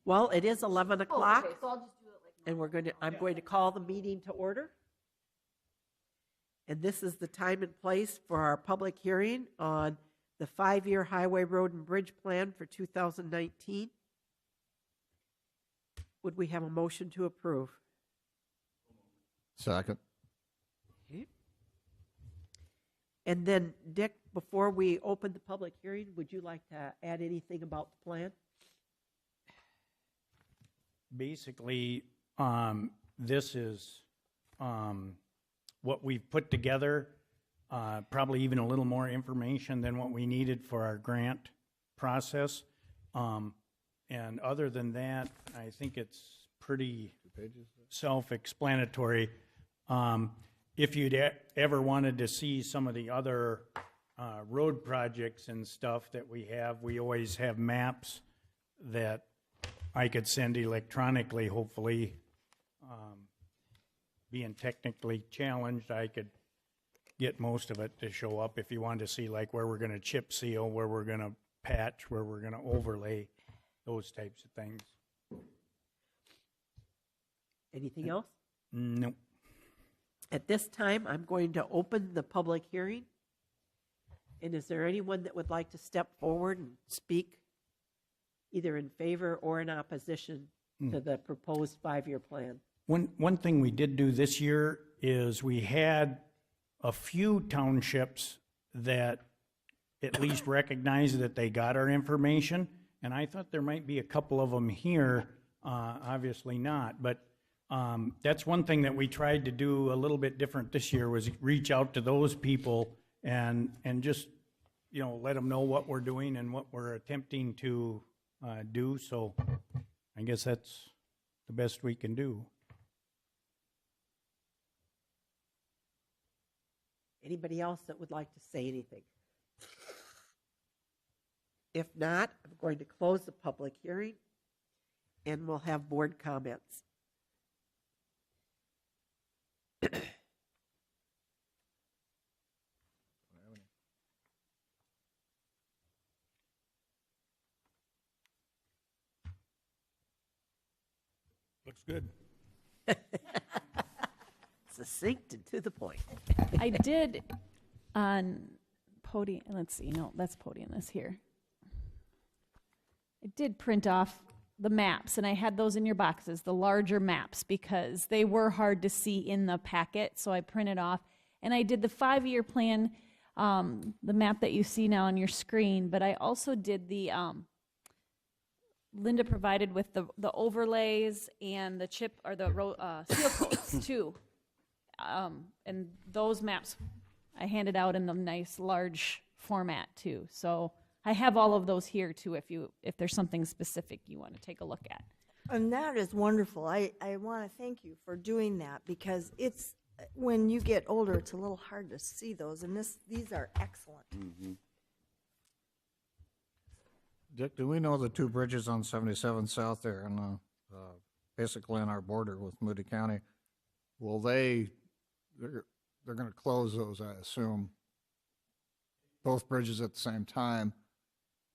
Well, it is 11 o'clock. Okay, so I'll just do it like And I'm going to call the meeting to order. And this is the time and place for our public hearing on the 5-year Highway, Road, and Bridge Plan for 2019. Would we have a motion to approve? Second. Okay. And then, Dick, before we open the public hearing, would you like to add anything about the plan? Basically, this is what we've put together, probably even a little more information than what we needed for our grant process. And other than that, I think it's pretty self-explanatory. If you'd ever wanted to see some of the other road projects and stuff that we always have maps that I could send electronically, hopefully. Being technically challenged, I could get most of it to show up if you wanted to see like where we're going to chip seal, where we're going to patch, where we're going to overlay, those types of things. Anything else? Nope. At this time, I'm going to open the public hearing. And is there anyone that would like to step forward and speak either in favor or in opposition to the proposed 5-year plan? One thing we did do this year is we had a few townships that at least recognized that they got our information, and I thought there might be a couple of them here, obviously not, but that's one thing that we tried to do a little bit different this year was reach out to those people and just, let them know what we're doing and what we're attempting to do, so I guess that's the best we can do. Anybody else that would like to say anything? If not, I'm going to close the public hearing. and we'll have board comments. Looks good. Succinct and to the point. I did on podium, let's see, no, that's podium, this here. I did print off the maps, and I had those in your boxes, the larger maps, because they were hard to see in the packet, so I printed off. And I did the 5-year plan, the map that you see now on your screen, but I also did the, Linda provided with the overlays and the chip, or the seal coats too. And those maps I handed out in the nice large format too. So I have all of those here too if there's something specific you want to take a look at. And that is wonderful. I want to thank you for doing that, because it's, when you get older, it's a little hard to see those, and these are excellent. Dick, do we know the two bridges on 77 South there and basically on our border with Moody County? Will they're going to close those, I assume, both bridges at the same time.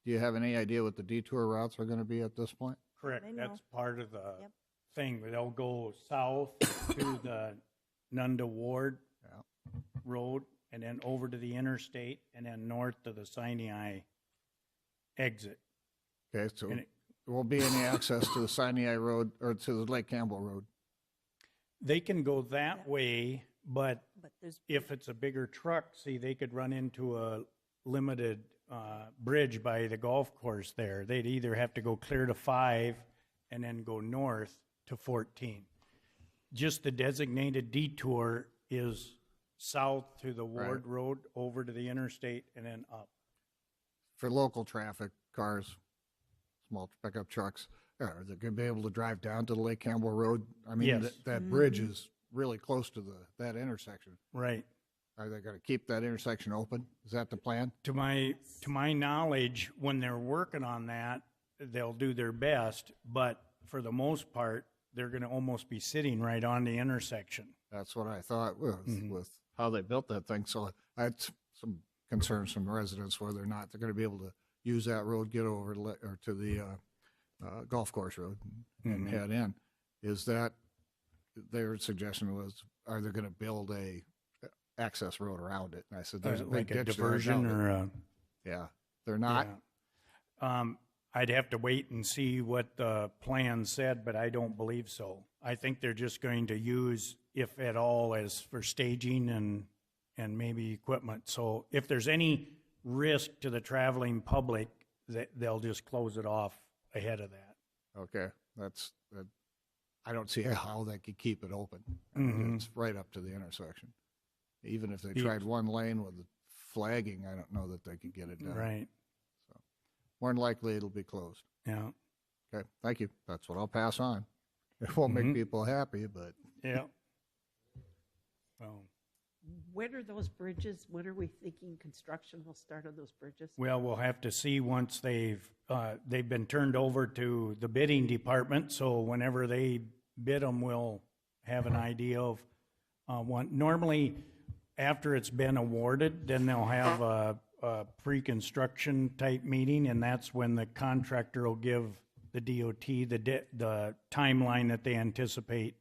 Do you have any idea what the detour routes are going to be at this point? Correct. I know. That's part of the Yep. thing. They'll go south to the Nunda Ward Road, and then over to the interstate, and then north to the Sinai exit. Okay, so And there won't be any access to the Sinai Road or to the Lake Campbell Road. They can go that way, but But there's, if it's a bigger truck, see, they could run into a limited bridge by the golf course there. They'd either have to go clear to 5 and then go north to 14. Just the designated detour is south to the Ward Road, over to the interstate, and then up. For local traffic, cars, small pickup trucks, are they going to be able to drive down to the Lake Campbell Road? I mean, Yes. that bridge is really close to that intersection. Right. Are they going to keep that intersection open? Is that the plan? To my knowledge, when they're working on that, they'll do their best, but for the most part, they're going to almost be sitting right on the intersection. That's what I thought with how they built that thing. So I had some concerns from residents whether or not they're going to be able to use that road, get over to the golf course road and head in. Is that their suggestion was, are they going to build a access road around it? And I said, there's a big Like a ditch there. diversion or a... Yeah, they're not. Yeah. I'd have to wait and see what the plan said, but I don't believe so. I think they're just going to use, if at all, as for staging and maybe equipment. So if there's any risk to the traveling public, they'll just close it off ahead of that. Okay, I don't see how they could keep it open. It's right up to the intersection. Even if they tried one lane with flagging, I don't know that they could get it done. Right. So more than likely it'll be closed. Yeah. Okay, thank you. That's what I'll pass on. It won't make people happy, but Yeah. Well, When are those bridges, when are we thinking construction will start on those bridges? well, we'll have to see once they've been turned over to the bidding department. So whenever they bid them, we'll have an idea of normally, after it's been awarded, then they'll have a pre-construction type meeting, and that's when the contractor will give the DOT the timeline that they anticipate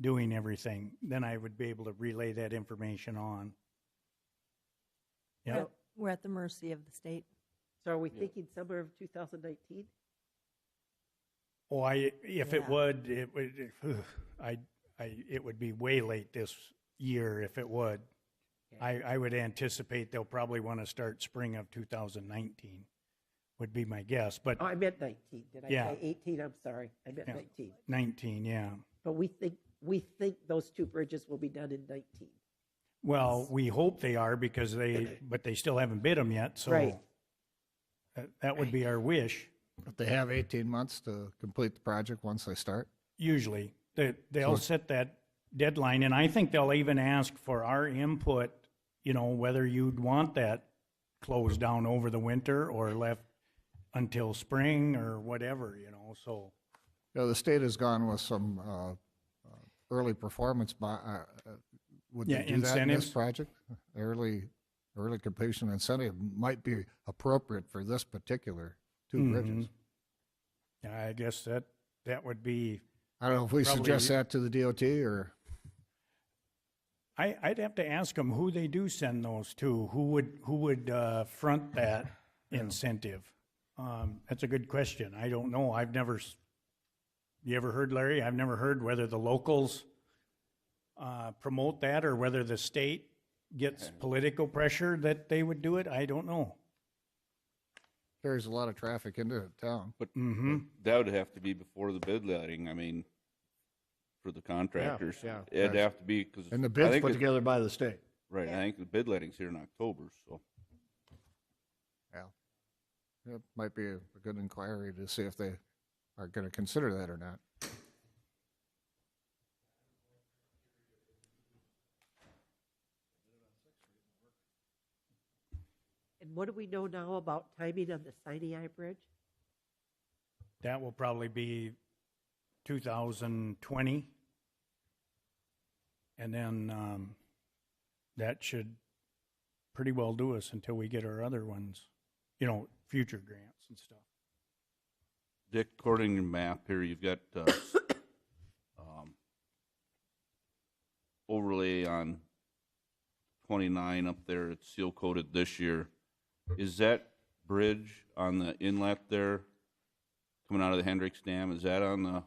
doing everything. Then I would be able to relay that information on. Yeah. we're at the mercy of the state. So are we thinking summer of 2019? Oh, if it would, it would be way late this year if it would. I would anticipate they'll probably want to start spring of 2019, would be my guess, but. Oh, I meant 19. Did I Yeah. say 18? I'm sorry. I meant Yeah. 19. 19, yeah. But we think those two bridges will be done in 19. Well, we hope they are because but they still haven't bid them yet, so. Right. That would be our wish, if they have 18 months to complete the project once they start. usually. They'll set that deadline, and I think they'll even ask for our input, whether you'd want that closed down over the winter or left until spring or whatever, so. The state has gone with some early performance would Yeah, they do that in this incentives. project? Early completion incentive might be appropriate for this particular two bridges. I guess that would be, I don't know if we Probably- suggest that to the DOT or, I'd have to ask them who they do send those to, who would front that incentive. That's a good question. I don't know. You ever heard, Larry? I've never heard whether the locals promote that or whether the state gets political pressure that they would do it. I don't know. carries a lot of traffic into town. But that would have to be before the bid letting, I mean, for the contractors. yeah, It'd that's- have to be, because. And the bid's put together by the state. Right, I think the bid letting's here in October, so. Yeah. It might be a good inquiry to see if they are going to consider that or not. And what do we know now about timing on the Sinai Bridge? That will probably be 2020. And then that should pretty well do us until we get our other ones, future grants and stuff. Dick, according to your map here, you've got overlay on 29 up there. It's seal coated this year. Is that bridge on the inlet there, coming out of the Hendricks Dam, is that on the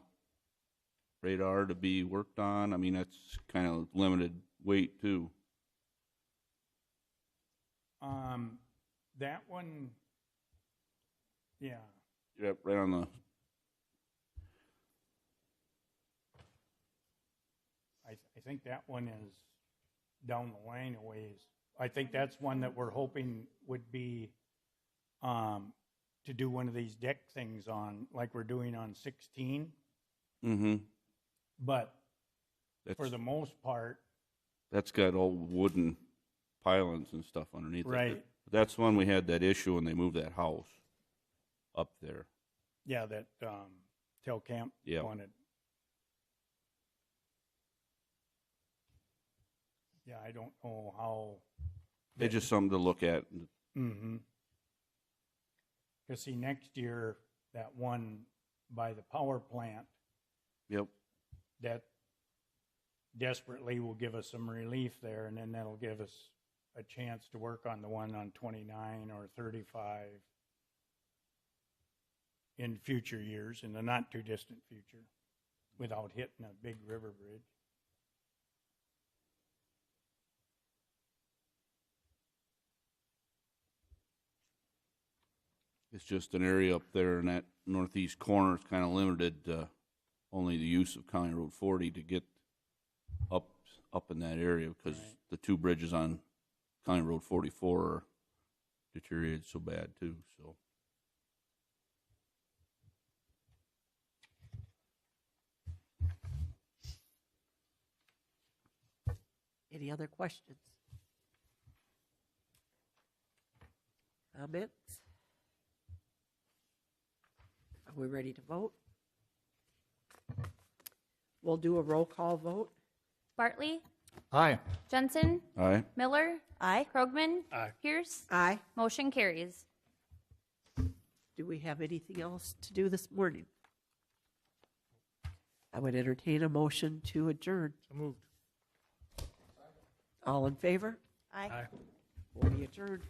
radar to be worked on? I mean, that's kind of limited weight too. That one, yeah. Yep, right on the. I think that one is down the line a ways. I think that's one that we're hoping would be to do one of these deck things on, like we're doing on 16. Mm-hmm. But That's, for the most part, that's got old wooden pylons and stuff underneath it. Right. That's when we had that issue when they moved that house up there. yeah, that Tel Camp Yep. wanted. Yeah, I don't know how. It's just something to look at. Mm-hmm. Because see, next year, that one by the power plant, Yep. that desperately will give us some relief there, and then that'll give us a chance to work on the one on 29 or 35 in future years, in the not too distant future, without hitting a big river bridge. It's just an area up there in that northeast corner. It's kind of limited to only the use of County Road 40 to get up in that area, because Right. the two bridges on County Road 44 are deteriorated so bad too. So Any other questions? Comments? Are we ready to vote? We'll do a roll call vote. Bartley? Aye. Jensen? aye. Miller? Aye. Krogman? Aye. Pierce? Aye. Motion carries. Do we have anything else to do this morning? I would entertain a motion to adjourn. So moved. All in favor? Aye. Aye. We adjourn.